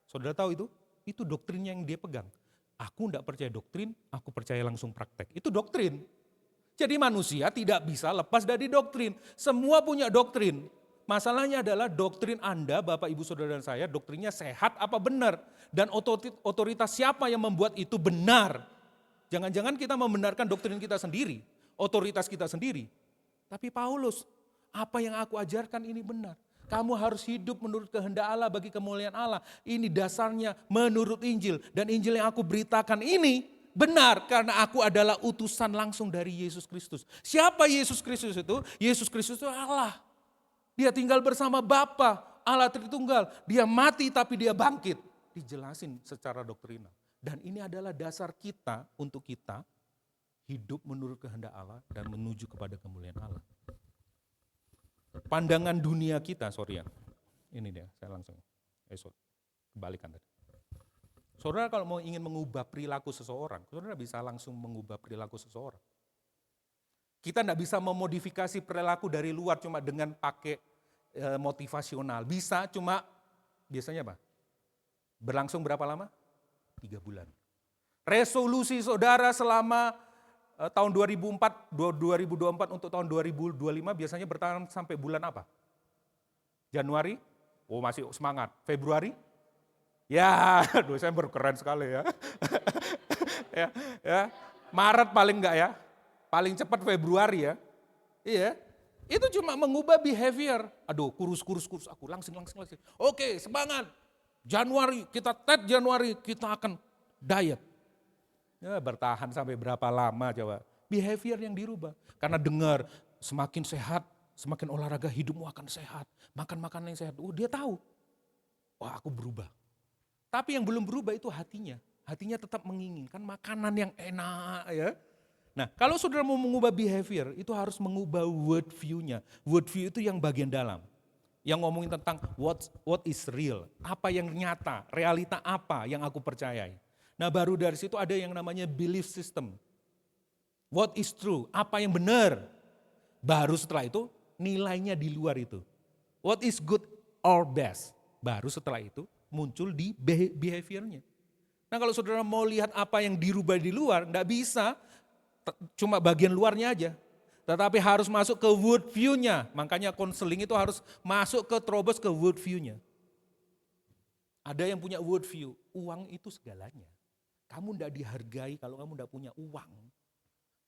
Saudara tahu itu? Itu doktrinnya yang dia pegang. Aku enggak percaya doktrin, aku percaya langsung praktek. Itu doktrin. Jadi manusia tidak bisa lepas dari doktrin. Semua punya doktrin. Masalahnya adalah doktrin Anda, Bapak, Ibu, Saudara, dan saya, doktrinnya sehat apa benar? Dan otoritas siapa yang membuat itu benar? Jangan-jangan kita membenarkan doktrin kita sendiri, otoritas kita sendiri. Tapi Paulus, apa yang aku ajarkan ini benar. Kamu harus hidup menurut kehendak Allah bagi kemuliaan Allah. Ini dasarnya menurut Injil. Dan Injil yang aku beritakan ini benar karena aku adalah utusan langsung dari Yesus Kristus. Siapa Yesus Kristus itu? Yesus Kristus itu Allah. Dia tinggal bersama Bapa, Allah Tritunggal. Dia mati tapi dia bangkit. Dijelasin secara doktrinal. Dan ini adalah dasar kita untuk kita hidup menurut kehendak Allah dan menuju kepada kemuliaan Allah. Pandangan dunia kita, sorry ya. Ini dia, saya langsung. Kembalikan tadi. Saudara kalau mau ingin mengubah perilaku seseorang, saudara bisa langsung mengubah perilaku seseorang. Kita tidak bisa memodifikasi perilaku dari luar cuma dengan pakai motivasional. Bisa, cuma biasanya apa? Berlangsung berapa lama? 3 bulan. Resolusi saudara selama tahun 2024 untuk tahun 2025 biasanya bertahan sampai bulan apa? Januari? Oh masih semangat. Februari? Ya, Desember keren sekali ya. ya. Maret paling enggak ya? Paling cepat Februari ya. Iya. Itu cuma mengubah behavior. Aduh, kurus aku langsing. Oke, semangat. Januari kita akan diet. Ya, bertahan sampai berapa lama coba? Behavior yang dirubah. Karena dengar semakin sehat, semakin olahraga hidupmu akan sehat. Makan makanan yang sehat. Oh, dia tahu. Wah, aku berubah. Tapi yang belum berubah itu hatinya. Hatinya tetap menginginkan makanan yang enak ya. Nah, kalau saudara mau mengubah behavior, itu harus mengubah word view-nya. Word view itu yang bagian dalam. Yang ngomongin tentang what is real, apa yang nyata, realita apa yang aku percayai. Nah baru dari situ ada yang namanya belief system. What is true, apa yang benar. Baru setelah itu nilainya di luar itu. What is good or best. Baru setelah itu muncul di behaviornya. Nah kalau saudara mau lihat apa yang dirubah di luar, enggak bisa cuma bagian luarnya aja. Tetapi harus masuk ke word view-nya. Makanya konseling itu harus masuk ke terobos ke word view-nya. Ada yang punya word view, uang itu segalanya. Kamu tidak dihargai kalau kamu tidak punya uang.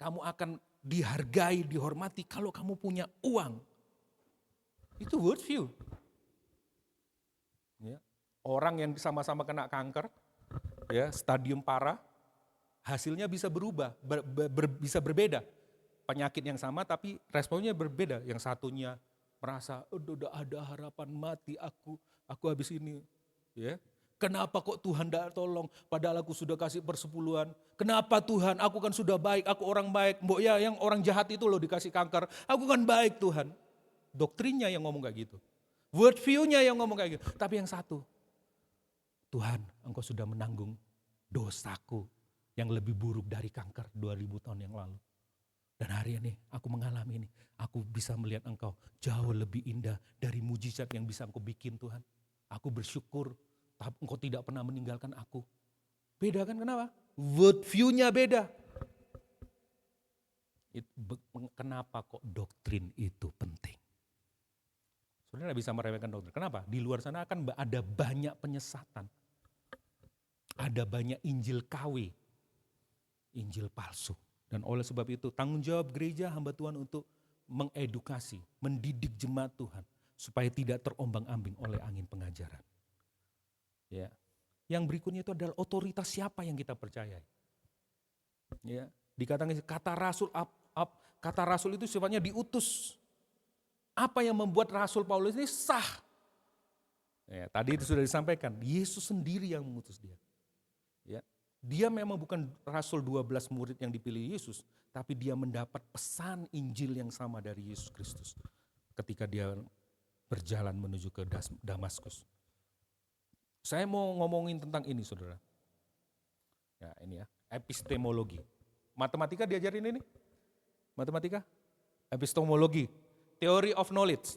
Kamu akan dihargai, dihormati kalau kamu punya uang. Itu word view. Ya. Orang yang sama-sama kena kanker, ya, stadium parah, hasilnya bisa berubah, bisa berbeda. Penyakit yang sama tapi responnya berbeda. Yang satunya merasa udah ada harapan mati aku habis ini. Ya. Kenapa kok Tuhan tidak tolong padahal aku sudah kasih persepuluhan. Kenapa Tuhan aku kan sudah baik, aku orang baik. Mbok ya yang orang jahat itu loh dikasih kanker. Aku kan baik Tuhan. Doktrinnya yang ngomong kayak gitu. Word view-nya yang ngomong kayak gitu. Tapi yang satu, Tuhan engkau sudah menanggung dosaku yang lebih buruk dari kanker 2000 tahun yang lalu. Dan hari ini aku mengalami ini. Aku bisa melihat engkau jauh lebih indah dari mujizat yang bisa engkau bikin Tuhan. Aku bersyukur engkau tidak pernah meninggalkan aku. Beda kan kenapa? Word view-nya beda. Kenapa kok doktrin itu penting? Saudara bisa meremehkan doktrin. Kenapa? Di luar sana akan ada banyak penyesatan. Ada banyak Injil KW. Injil palsu. Dan oleh sebab itu tanggung jawab gereja hamba Tuhan untuk mengedukasi, mendidik jemaat Tuhan supaya tidak terombang-ambing oleh angin pengajaran. Ya. Yang berikutnya itu adalah otoritas siapa yang kita percayai. Ya, dikatakan kata rasul itu sifatnya diutus. Apa yang membuat Rasul Paulus ini sah? Ya, tadi itu sudah disampaikan, Yesus sendiri yang mengutus dia. Ya. Dia memang bukan Rasul 12 murid yang dipilih Yesus, tapi dia mendapat pesan Injil yang sama dari Yesus Kristus ketika dia berjalan menuju ke Damaskus. Saya mau ngomongin tentang ini saudara. Ya ini ya, epistemologi. Matematika diajarin ini? Matematika? Epistemologi, theory of knowledge.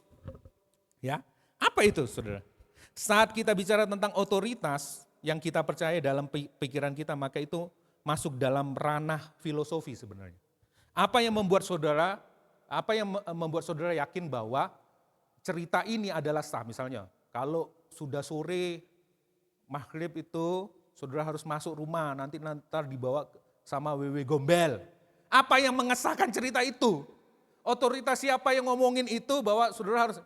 Ya, apa itu saudara? Saat kita bicara tentang otoritas, yang kita percaya dalam pikiran kita, maka itu masuk dalam ranah filosofi sebenarnya. Apa yang membuat saudara yakin bahwa cerita ini adalah sah? Misalnya, kalau sudah sore maghrib itu saudara harus masuk rumah, nanti dibawa sama wewe gombel. Apa yang mengesahkan cerita itu? Otoritas siapa yang ngomongin itu bahwa saudara harus?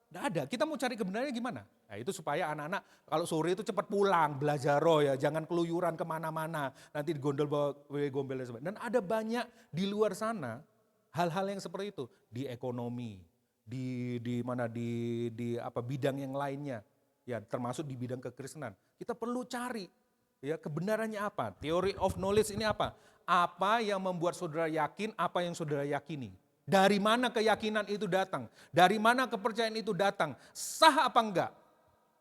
Tidak ada. Kita mau cari kebenarannya gimana? Nah itu supaya anak-anak kalau sore itu cepat pulang, belajar roh ya. Jangan keluyuran kemana-mana. Nanti digondol bawa gombel dan sebagainya. Dan ada banyak di luar sana hal-hal yang seperti itu. Di ekonomi, di mana di apa bidang yang lainnya. Ya termasuk di bidang kekristenan. Kita perlu cari ya kebenarannya apa. Theory of knowledge ini apa? Apa yang membuat saudara yakin, apa yang saudara yakini. Dari mana keyakinan itu datang? Dari mana kepercayaan itu datang? Sah apa enggak?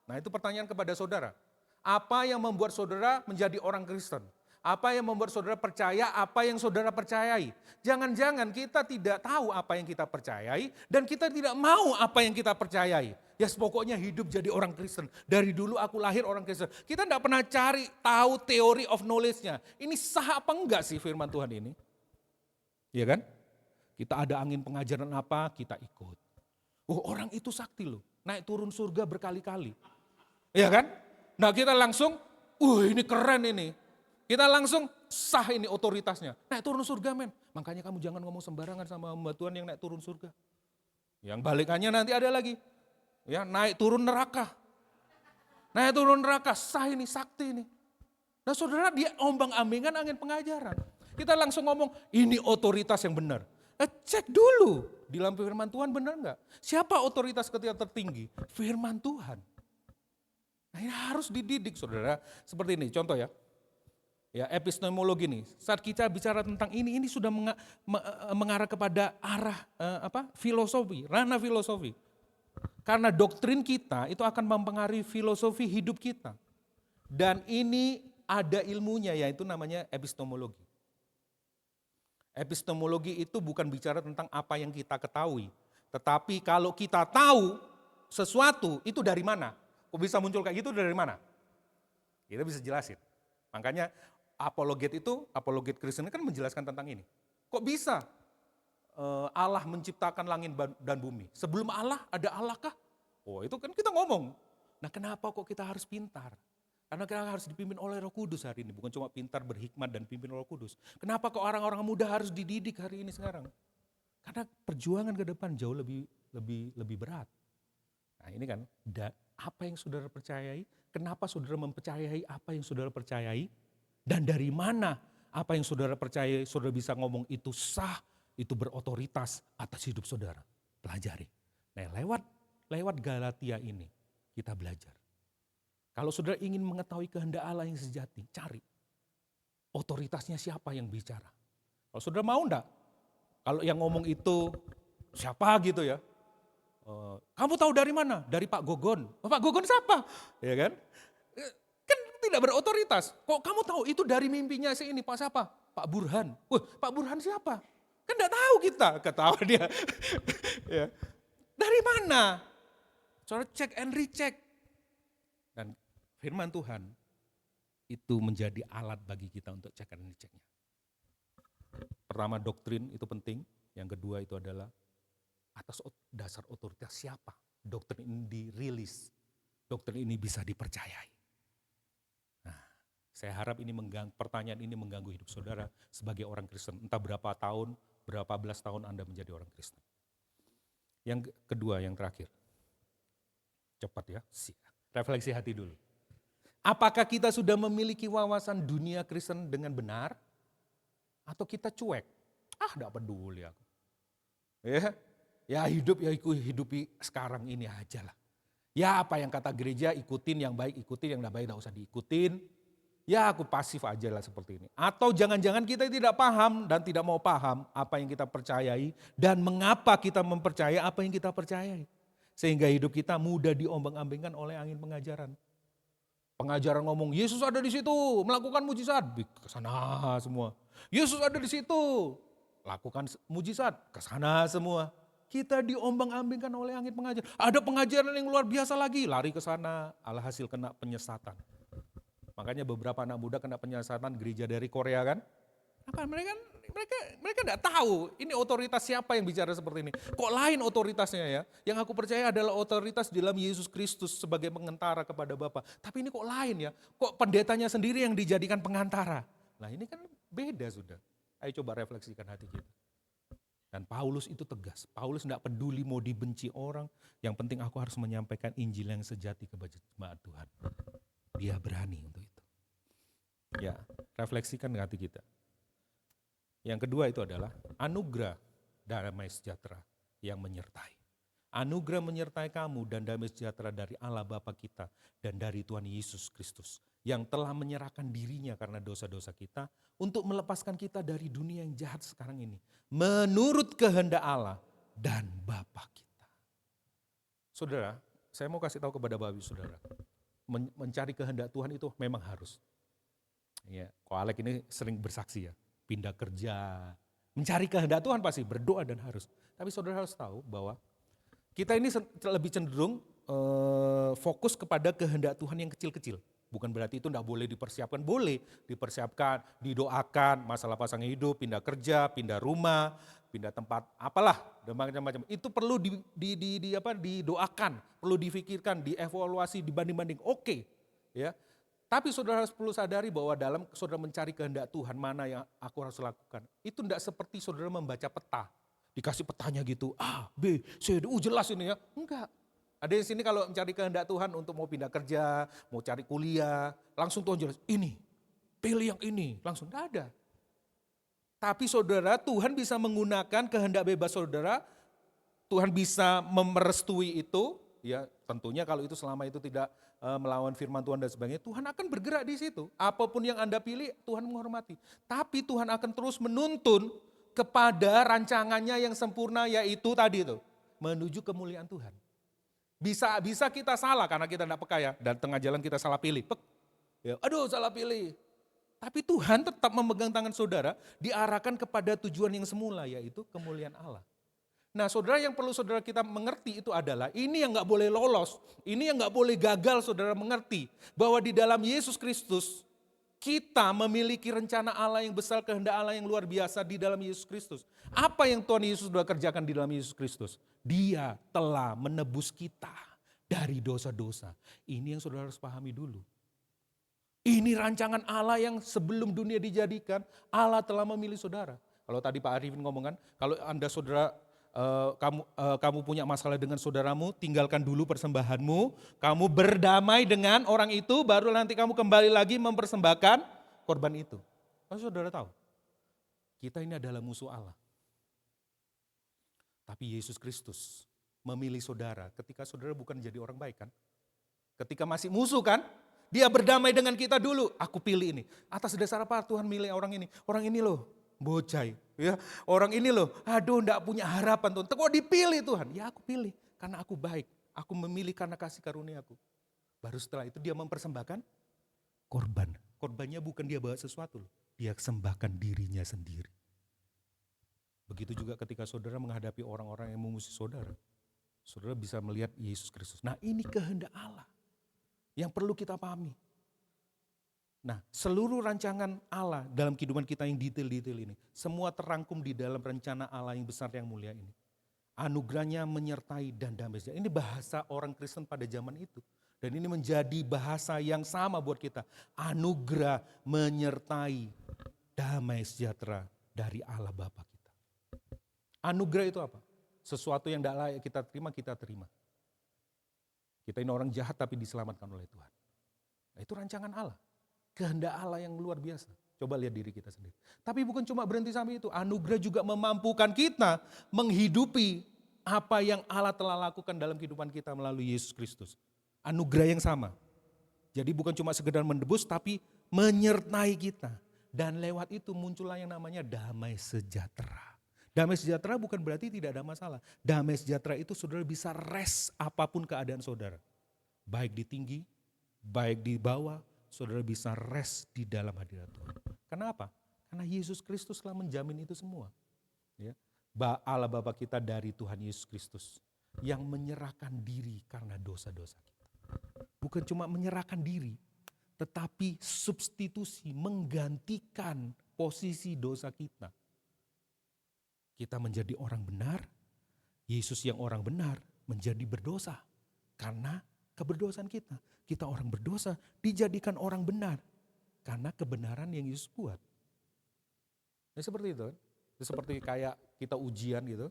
Nah itu pertanyaan kepada saudara. Apa yang membuat saudara menjadi orang Kristen? Apa yang membuat saudara percaya apa yang saudara percayai? Jangan-jangan kita tidak tahu apa yang kita percayai dan kita tidak mau apa yang kita percayai. Ya pokoknya hidup jadi orang Kristen. Dari dulu aku lahir orang Kristen. Kita tidak pernah cari tahu teori of knowledge-nya. Ini sah apa enggak sih firman Tuhan ini? Iya kan? Kita ada angin pengajaran apa, kita ikut. Oh orang itu sakti loh, naik turun surga berkali-kali. Iya kan? Nah kita langsung, ini keren ini. Kita langsung sah ini otoritasnya. Naik turun surga men. Makanya kamu jangan ngomong sembarangan sama hamba Tuhan yang naik turun surga. Yang balikannya nanti ada lagi. Ya naik turun neraka. Naik turun neraka, sah ini, sakti ini. Nah saudara dia ombang-ambingan angin pengajaran. Kita langsung ngomong, ini otoritas yang benar. Cek dulu di dalam firman Tuhan benar enggak? Siapa otoritas ketika tertinggi? Firman Tuhan. Nah ini harus dididik saudara. Seperti ini contoh ya. Ya epistemologi nih. Saat kita bicara tentang ini sudah mengarah kepada arah filosofi, ranah filosofi. Karena doktrin kita itu akan mempengaruhi filosofi hidup kita. Dan ini ada ilmunya yaitu namanya epistemologi. Epistemologi itu bukan bicara tentang apa yang kita ketahui. Tetapi kalau kita tahu sesuatu itu dari mana? Kok bisa muncul kayak gitu dari mana? Kita bisa jelasin. Makanya apologet Kristen kan menjelaskan tentang ini. Kok bisa Allah menciptakan langit dan bumi? Sebelum Allah ada Allah kah? Oh itu kan kita ngomong. Nah kenapa kok kita harus pintar? Karena kita harus dipimpin oleh Roh Kudus hari ini, bukan cuma pintar, berhikmat dan pimpin Roh Kudus. Kenapa kok orang-orang muda harus dididik hari ini sekarang? Karena perjuangan ke depan jauh lebih berat. Nah ini kan, apa yang saudara percayai, kenapa saudara mempercayai apa yang saudara percayai, dan dari mana apa yang saudara percayai, saudara bisa ngomong itu sah, itu berotoritas atas hidup saudara. Pelajari. Nah lewat Galatia ini kita belajar. Kalau saudara ingin mengetahui kehendak Allah yang sejati, cari. Otoritasnya siapa yang bicara. Kalau saudara mau enggak? Kalau yang ngomong itu siapa gitu ya. Kamu tahu dari mana? Dari Pak Gogon. Pak Gogon siapa? Ya kan? Kan tidak berotoritas. Kok kamu tahu itu dari mimpinya si ini Pak siapa? Pak Burhan. Pak Burhan siapa? Kan enggak tahu kita. Ketawa dia. Ya. Dari mana? Saudara cek and recheck. Dan firman Tuhan itu menjadi alat bagi kita untuk cek dan diceknya. Pertama doktrin itu penting, yang kedua itu adalah atas dasar otoritas siapa doktrin ini dirilis, doktrin ini bisa dipercayai. Nah, saya harap ini pertanyaan ini mengganggu hidup saudara sebagai orang Kristen, entah berapa belas tahun Anda menjadi orang Kristen. Yang kedua, yang terakhir, cepat ya, refleksi hati dulu. Apakah kita sudah memiliki wawasan dunia Kristen dengan benar? Atau kita cuek? Enggak peduli aku. Ya hidupi sekarang ini aja lah. Ya apa yang kata gereja ikutin, yang baik ikutin, yang tidak baik tidak usah diikutin. Ya aku pasif aja lah seperti ini. Atau jangan-jangan kita tidak paham dan tidak mau paham apa yang kita percayai. Dan mengapa kita mempercayai apa yang kita percayai. Sehingga hidup kita mudah diombang-ambingkan oleh angin pengajaran. Pengajaran ngomong, Yesus ada di situ, melakukan mujizat, ke sana semua. Yesus ada di situ, lakukan mujizat, ke sana semua. Kita diombang-ambingkan oleh angin pengajaran. Ada pengajaran yang luar biasa lagi, lari ke sana, alhasil kena penyesatan. Makanya beberapa anak muda kena penyesatan gereja dari Korea kan. Apa mereka enggak tahu ini otoritas siapa yang bicara seperti ini. Kok lain otoritasnya ya? Yang aku percaya adalah otoritas di dalam Yesus Kristus sebagai pengantara kepada Bapa. Tapi ini kok lain ya? Kok pendetanya sendiri yang dijadikan pengantara? Nah ini kan beda sudah. Ayo coba refleksikan hati kita. Dan Paulus itu tegas. Paulus tidak peduli mau dibenci orang. Yang penting aku harus menyampaikan Injil yang sejati kepada jemaat Tuhan. Dia berani untuk itu. Ya, refleksikan hati kita. Yang kedua itu adalah anugerah damai sejahtera yang menyertai. Anugerah menyertai kamu dan damai sejahtera dari Allah Bapa kita dan dari Tuhan Yesus Kristus yang telah menyerahkan dirinya karena dosa-dosa kita untuk melepaskan kita dari dunia yang jahat sekarang ini. Menurut kehendak Allah dan Bapa kita. Saudara, saya mau kasih tahu kepada Bapak Ibu Saudara. Mencari kehendak Tuhan itu memang harus. Ya, Ko Alek ini sering bersaksi ya, pindah kerja. Mencari kehendak Tuhan pasti berdoa dan harus. Tapi saudara harus tahu bahwa kita ini lebih cenderung fokus kepada kehendak Tuhan yang kecil-kecil. Bukan berarti itu tidak boleh dipersiapkan, boleh dipersiapkan, didoakan, masalah pasangan hidup, pindah kerja, pindah rumah, pindah tempat, apalah, dan macam-macam. Itu perlu didoakan, perlu difikirkan, dievaluasi, dibanding-banding. Oke, ya. Tapi saudara harus perlu sadari bahwa dalam saudara mencari kehendak Tuhan, mana yang aku harus lakukan. Itu tidak seperti saudara membaca peta. Dikasih petanya gitu, A, B, C, D, jelas ini ya. Enggak. Ada di sini kalau mencari kehendak Tuhan untuk mau pindah kerja, mau cari kuliah, langsung Tuhan jelas, ini, pilih yang ini, langsung enggak ada. Tapi saudara, Tuhan bisa menggunakan kehendak bebas saudara, Tuhan bisa merestui itu, ya tentunya kalau itu selama itu tidak melawan firman Tuhan dan sebagainya, Tuhan akan bergerak di situ. Apapun yang Anda pilih, Tuhan menghormati. Tapi Tuhan akan terus menuntun kepada rancangannya yang sempurna, yaitu tadi itu, menuju kemuliaan Tuhan. Bisa kita salah karena kita tidak peka ya, dan tengah jalan kita salah pilih. Ya, aduh salah pilih. Tapi Tuhan tetap memegang tangan saudara, diarahkan kepada tujuan yang semula, yaitu kemuliaan Allah. Nah saudara, yang perlu saudara kita mengerti itu adalah, ini yang gak boleh lolos, ini yang gak boleh gagal saudara mengerti, bahwa di dalam Yesus Kristus, kita memiliki rencana Allah yang besar, kehendak Allah yang luar biasa di dalam Yesus Kristus. Apa yang Tuhan Yesus sudah kerjakan di dalam Yesus Kristus? Dia telah menebus kita dari dosa-dosa. Ini yang saudara harus pahami dulu. Ini rancangan Allah yang sebelum dunia dijadikan, Allah telah memilih saudara. Kalau tadi Pak Arifin ngomong kan, kalau Anda saudara, kamu punya masalah dengan saudaramu, tinggalkan dulu persembahanmu, kamu berdamai dengan orang itu, baru nanti kamu kembali lagi mempersembahkan korban itu. Kalau saudara tahu, kita ini adalah musuh Allah. Tapi Yesus Kristus memilih saudara ketika saudara bukan jadi orang baik kan. Ketika masih musuh kan, dia berdamai dengan kita dulu. Aku pilih ini. Atas dasar apa Tuhan milih orang ini? Orang ini loh, bocai. Ya, orang ini loh, aduh enggak punya harapan Tuhan. Kok dipilih Tuhan? Ya aku pilih karena aku baik. Aku memilih karena kasih karunia aku. Baru setelah itu dia mempersembahkan korban. Korbannya bukan dia bawa sesuatu loh. Dia sembahkan dirinya sendiri. Begitu juga ketika saudara menghadapi orang-orang yang memusuhi saudara. Saudara bisa melihat Yesus Kristus. Nah ini kehendak Allah yang perlu kita pahami. Nah, seluruh rancangan Allah dalam kehidupan kita yang detail-detail ini, semua terangkum di dalam rencana Allah yang besar yang mulia ini. Anugerahnya menyertai dan damai sejahtera. Ini bahasa orang Kristen pada zaman itu. Dan ini menjadi bahasa yang sama buat kita. Anugerah menyertai damai sejahtera dari Allah Bapa kita. Anugerah itu apa? Sesuatu yang tidak layak kita terima. Kita ini orang jahat tapi diselamatkan oleh Tuhan. Nah, itu rancangan Allah. Kehendak Allah yang luar biasa. Coba lihat diri kita sendiri. Tapi bukan cuma berhenti sampai itu. Anugerah juga memampukan kita menghidupi apa yang Allah telah lakukan dalam kehidupan kita melalui Yesus Kristus. Anugerah yang sama. Jadi bukan cuma sekedar menebus tapi menyertai kita. Dan lewat itu muncullah yang namanya damai sejahtera. Damai sejahtera bukan berarti tidak ada masalah. Damai sejahtera itu saudara bisa rest apapun keadaan saudara. Baik di tinggi, baik di bawah, saudara bisa rest di dalam hadirat Tuhan. Kenapa? Karena Yesus Kristus telah menjamin itu semua. Ya. Allah Bapa kita dari Tuhan Yesus Kristus yang menyerahkan diri karena dosa-dosa kita. Bukan cuma menyerahkan diri, tetapi substitusi, menggantikan posisi dosa kita. Kita menjadi orang benar, Yesus yang orang benar menjadi berdosa karena keberdosaan kita. Kita orang berdosa dijadikan orang benar karena kebenaran yang Yesus buat. Nah, seperti itu. Itu seperti kayak kita ujian gitu.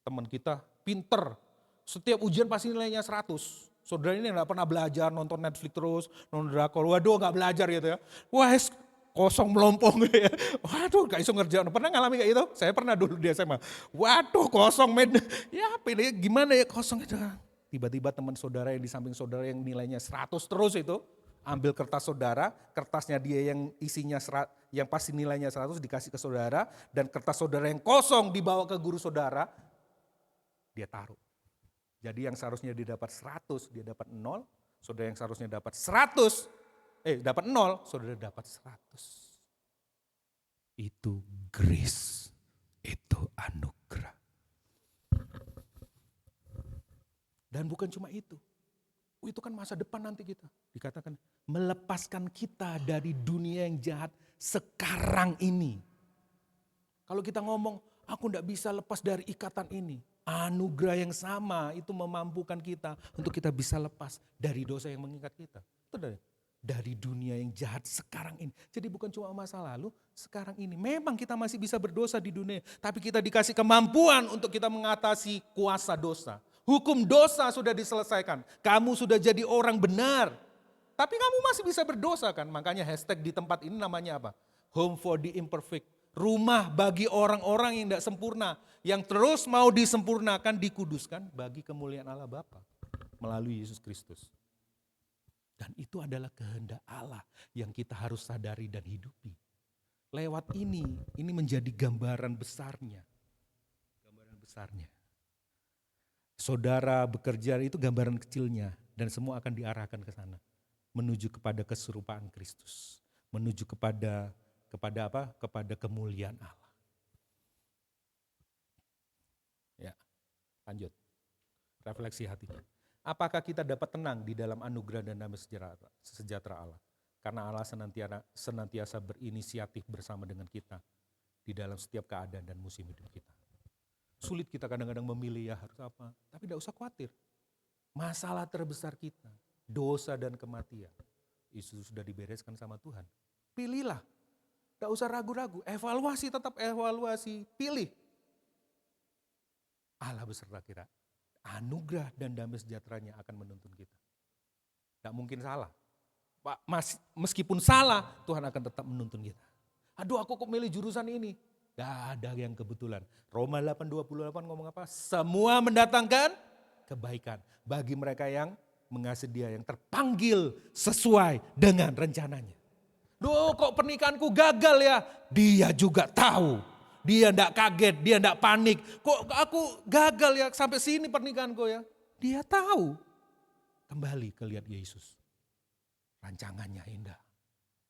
Teman kita pinter, setiap ujian pasti nilainya 100. Saudara ini nggak pernah belajar, nonton Netflix terus, nonton drakor, waduh nggak belajar gitu ya. Wah kosong melompong gitu ya. Waduh gak iso ngerjain. Pernah ngalami kayak gitu? Saya pernah dulu di SMA. Waduh kosong men. Ya pilih gimana ya kosong itu. Tiba-tiba teman saudara yang di samping saudara yang nilainya 100 terus itu. Ambil kertas saudara, kertasnya dia yang isinya yang pasti nilainya 100 dikasih ke saudara. Dan kertas saudara yang kosong dibawa ke guru saudara. Dia taruh. Jadi yang seharusnya dia dapat 100, dia dapat 0. Saudara yang seharusnya dapat 100, dapat 0, saudara dapat 100. Itu grace, itu anugerah. Dan bukan cuma itu kan masa depan nanti kita. Dikatakan melepaskan kita dari dunia yang jahat sekarang ini. Kalau kita ngomong, aku tidak bisa lepas dari ikatan ini. Anugerah yang sama itu memampukan kita untuk kita bisa lepas dari dosa yang mengikat kita. Itu dari dunia yang jahat sekarang ini. Jadi bukan cuma masa lalu, sekarang ini. Memang kita masih bisa berdosa di dunia, tapi kita dikasih kemampuan untuk kita mengatasi kuasa dosa. Hukum dosa sudah diselesaikan. Kamu sudah jadi orang benar. Tapi kamu masih bisa berdosa kan. Makanya hashtag di tempat ini namanya apa? Home for the imperfect. Rumah bagi orang-orang yang tidak sempurna. Yang terus mau disempurnakan, dikuduskan bagi kemuliaan Allah Bapa melalui Yesus Kristus. Dan itu adalah kehendak Allah yang kita harus sadari dan hidupi. Lewat ini menjadi gambaran besarnya. Gambaran besarnya. Saudara bekerja itu gambaran kecilnya dan semua akan diarahkan ke sana. Menuju kepada keserupaan Kristus. Menuju kepada apa? Kepada kemuliaan Allah. Ya, lanjut. Refleksi hati. Apakah kita dapat tenang di dalam anugerah dan damai sejahtera Allah? Karena Allah senantiasa berinisiatif bersama dengan kita di dalam setiap keadaan dan musim hidup kita. Sulit kita kadang-kadang memilih ya harus apa, tapi tidak usah khawatir. Masalah terbesar kita, dosa dan kematian, itu sudah dibereskan sama Tuhan. Pilihlah, tidak usah ragu-ragu, tetap evaluasi, pilih. Allah beserta kita. Anugerah dan damai sejahteranya akan menuntun kita. Tidak mungkin salah. Pak, meskipun salah, Tuhan akan tetap menuntun kita. Aduh aku kok milih jurusan ini. Gak ada yang kebetulan. Roma 8:28 ngomong apa? Semua mendatangkan kebaikan bagi mereka yang mengasihi Dia, yang terpanggil sesuai dengan rencananya. Duh kok pernikahanku gagal ya? Dia juga tahu. Dia enggak kaget, dia enggak panik. Kok aku gagal ya sampai sini pernikahanku ya? Dia tahu. Kembali ke lihat Yesus. Rancangannya indah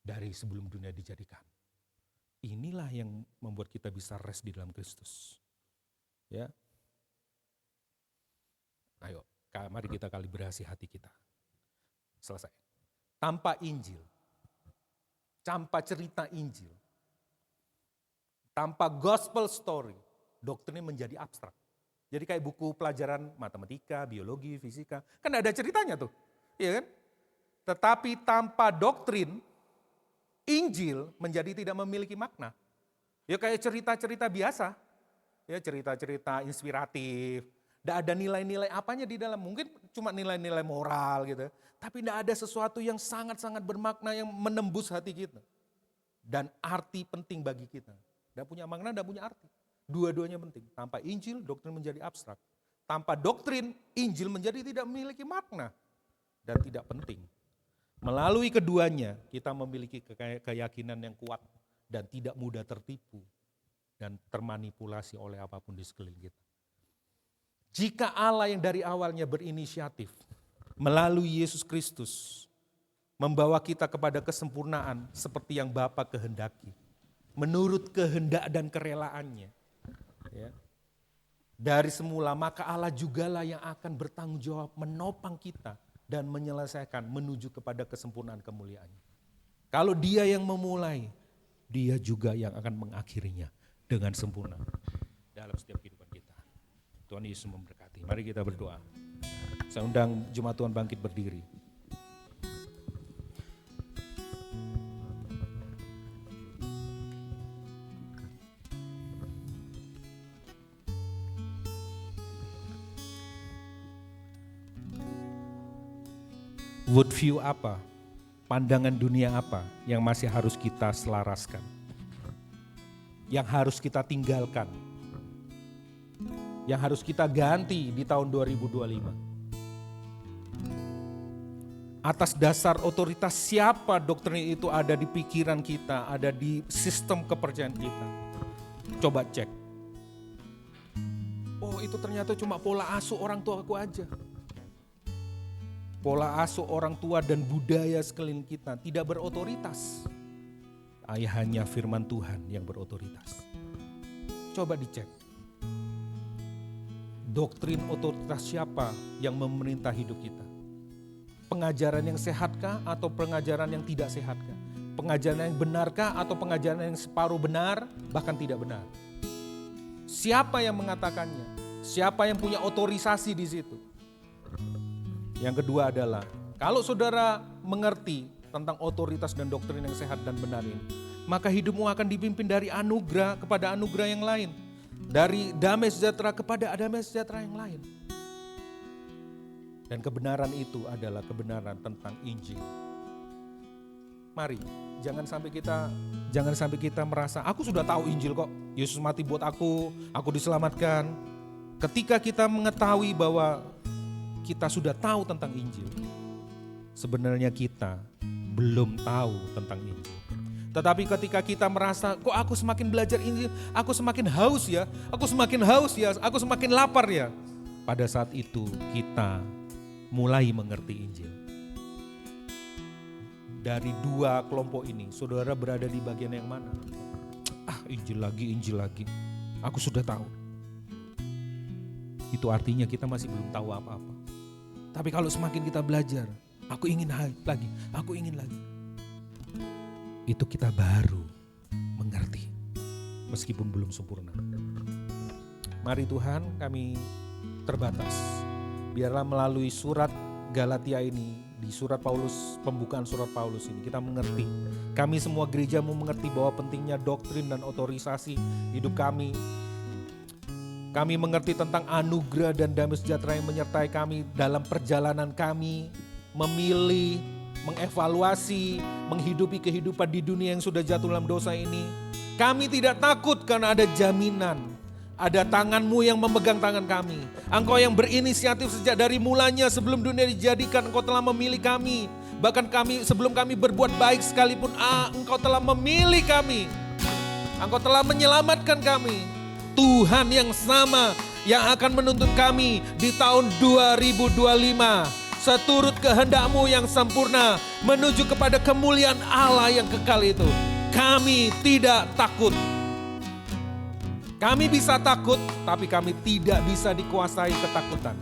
dari sebelum dunia dijadikan. Inilah yang membuat kita bisa rest di dalam Kristus. Ya. Ayo, mari kita kalibrasi hati kita. Selesai. Tanpa Injil, tanpa cerita Injil, tanpa gospel story, doktrin menjadi abstrak. Jadi kayak buku pelajaran matematika, biologi, fisika, kan ada ceritanya tuh, iya kan? Tetapi tanpa doktrin, Injil menjadi tidak memiliki makna. Ya kayak cerita-cerita biasa, ya cerita-cerita inspiratif, tidak ada nilai-nilai apanya di dalam, mungkin cuma nilai-nilai moral gitu. Tapi tidak ada sesuatu yang sangat-sangat bermakna yang menembus hati kita. Dan arti penting bagi kita. Tidak punya makna, tidak punya arti. Dua-duanya penting. Tanpa Injil, doktrin menjadi abstrak. Tanpa doktrin, Injil menjadi tidak memiliki makna. Dan tidak penting. Melalui keduanya, kita memiliki keyakinan yang kuat. Dan tidak mudah tertipu. Dan termanipulasi oleh apapun di sekeliling kita. Jika Allah yang dari awalnya berinisiatif, melalui Yesus Kristus, membawa kita kepada kesempurnaan seperti yang Bapa kehendaki. Menurut kehendak dan kerelaannya. Ya. Dari semula, maka Allah jugalah yang akan bertanggung jawab menopang kita dan menyelesaikan menuju kepada kesempurnaan kemuliaannya. Kalau Dia yang memulai, Dia juga yang akan mengakhirinya dengan sempurna dalam setiap kehidupan kita. Tuhan Yesus memberkati. Mari kita berdoa. Saya undang Jemaat Tuhan bangkit berdiri. Worldview apa? Pandangan dunia apa yang masih harus kita selaraskan? Yang harus kita tinggalkan? Yang harus kita ganti di tahun 2025? Atas dasar otoritas siapa doktrin itu ada di pikiran kita, ada di sistem kepercayaan kita? Coba cek. Oh, itu ternyata cuma pola asuh orang tua aku aja. Pola asuh orang tua dan budaya sekeliling kita tidak berotoritas. Hanya firman Tuhan yang berotoritas. Coba dicek. Doktrin otoritas siapa yang memerintah hidup kita? Pengajaran yang sehatkah atau pengajaran yang tidak sehatkah? Pengajaran yang benarkah atau pengajaran yang separuh benar bahkan tidak benar? Siapa yang mengatakannya? Siapa yang punya otorisasi di situ? Yang kedua adalah, kalau saudara mengerti tentang otoritas dan doktrin yang sehat dan benar ini, maka hidupmu akan dipimpin dari anugerah kepada anugerah yang lain. Dari damai sejahtera kepada damai sejahtera yang lain. Dan kebenaran itu adalah kebenaran tentang Injil. Mari, jangan sampai kita merasa, aku sudah tahu Injil kok, Yesus mati buat aku diselamatkan. Ketika kita mengetahui bahwa kita sudah tahu tentang Injil, sebenarnya kita belum tahu tentang Injil. Tetapi ketika kita merasa, kok aku semakin belajar Injil, aku semakin haus ya, aku semakin lapar ya. Pada saat itu kita mulai mengerti Injil. Dari dua kelompok ini, saudara berada di bagian yang mana? Injil lagi, aku sudah tahu. Itu artinya kita masih belum tahu apa-apa. Tapi kalau semakin kita belajar, aku ingin lagi. Itu kita baru mengerti, meskipun belum sempurna. Mari Tuhan, kami terbatas. Biarlah melalui surat Galatia ini, di surat Paulus, pembukaan surat Paulus ini, kita mengerti. Kami semua gerejamu mengerti bahwa pentingnya doktrin dan otorisasi hidup kami. Kami mengerti tentang anugerah dan damai sejahtera yang menyertai kami dalam perjalanan kami memilih, mengevaluasi, menghidupi kehidupan di dunia yang sudah jatuh dalam dosa ini. Kami tidak takut karena ada jaminan, ada tangan-Mu yang memegang tangan kami. Engkau yang berinisiatif sejak dari mulanya sebelum dunia dijadikan, Engkau telah memilih kami. Bahkan kami sebelum kami berbuat baik sekalipun, Engkau telah memilih kami. Engkau telah menyelamatkan kami. Tuhan yang sama yang akan menuntun kami di tahun 2025 seturut kehendak-Mu yang sempurna menuju kepada kemuliaan Allah yang kekal itu. Kami tidak takut. Kami bisa takut, tapi kami tidak bisa dikuasai ketakutan.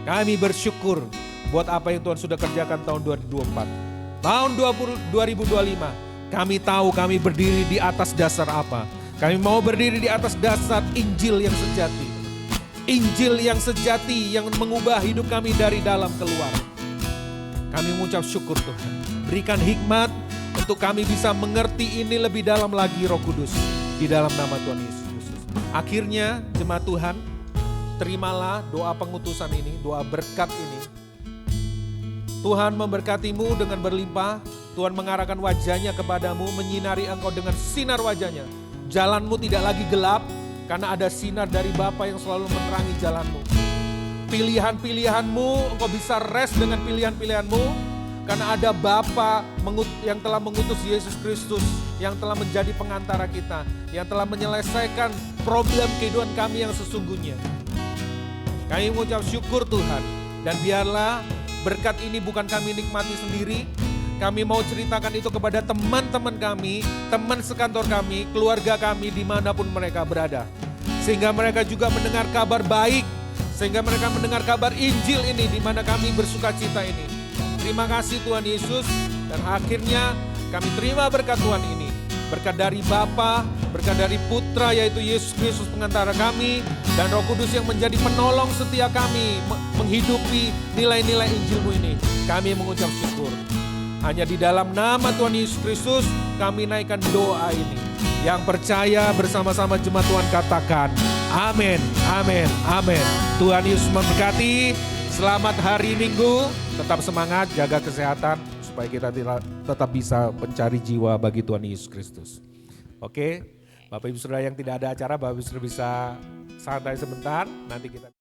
Kami bersyukur buat apa yang Tuhan sudah kerjakan tahun 2024. Tahun 2025, kami tahu kami berdiri di atas dasar apa. Kami mau berdiri di atas dasar Injil yang sejati. Injil yang sejati yang mengubah hidup kami dari dalam keluar. Kami mengucap syukur Tuhan. Berikan hikmat untuk kami bisa mengerti ini lebih dalam lagi Roh Kudus. Di dalam nama Tuhan Yesus Kristus. Akhirnya jemaat Tuhan, terimalah doa pengutusan ini, doa berkat ini. Tuhan memberkatimu dengan berlimpah. Tuhan mengarahkan wajahnya kepadamu, menyinari engkau dengan sinar wajahnya. Jalanmu tidak lagi gelap karena ada sinar dari Bapa yang selalu menerangi jalanmu. Pilihan-pilihanmu, engkau bisa rest dengan pilihan-pilihanmu karena ada Bapa yang telah mengutus Yesus Kristus, yang telah menjadi pengantara kita, yang telah menyelesaikan problem kehidupan kami yang sesungguhnya. Kami mengucap syukur Tuhan, dan biarlah berkat ini bukan kami nikmati sendiri. Kami mau ceritakan itu kepada teman-teman kami, teman sekantor kami, keluarga kami dimanapun mereka berada. Sehingga mereka juga mendengar kabar baik, sehingga mereka mendengar kabar Injil ini di mana kami bersuka cita ini. Terima kasih Tuhan Yesus, dan akhirnya kami terima berkat Tuhan ini. Berkat dari Bapa, berkat dari Putra yaitu Yesus Kristus pengantara kami, dan Roh Kudus yang menjadi penolong setia kami menghidupi nilai-nilai Injil-Mu ini. Kami mengucap syukur. Hanya di dalam nama Tuhan Yesus Kristus kami naikkan doa ini. Yang percaya bersama-sama jemaat Tuhan katakan amin, amin, amin. Tuhan Yesus memberkati. Selamat hari Minggu, tetap semangat, jaga kesehatan supaya kita tetap bisa mencari jiwa bagi Tuhan Yesus Kristus. Oke, Bapak Ibu Saudara yang tidak ada acara, Bapak Ibu Saudara bisa santai sebentar, nanti kita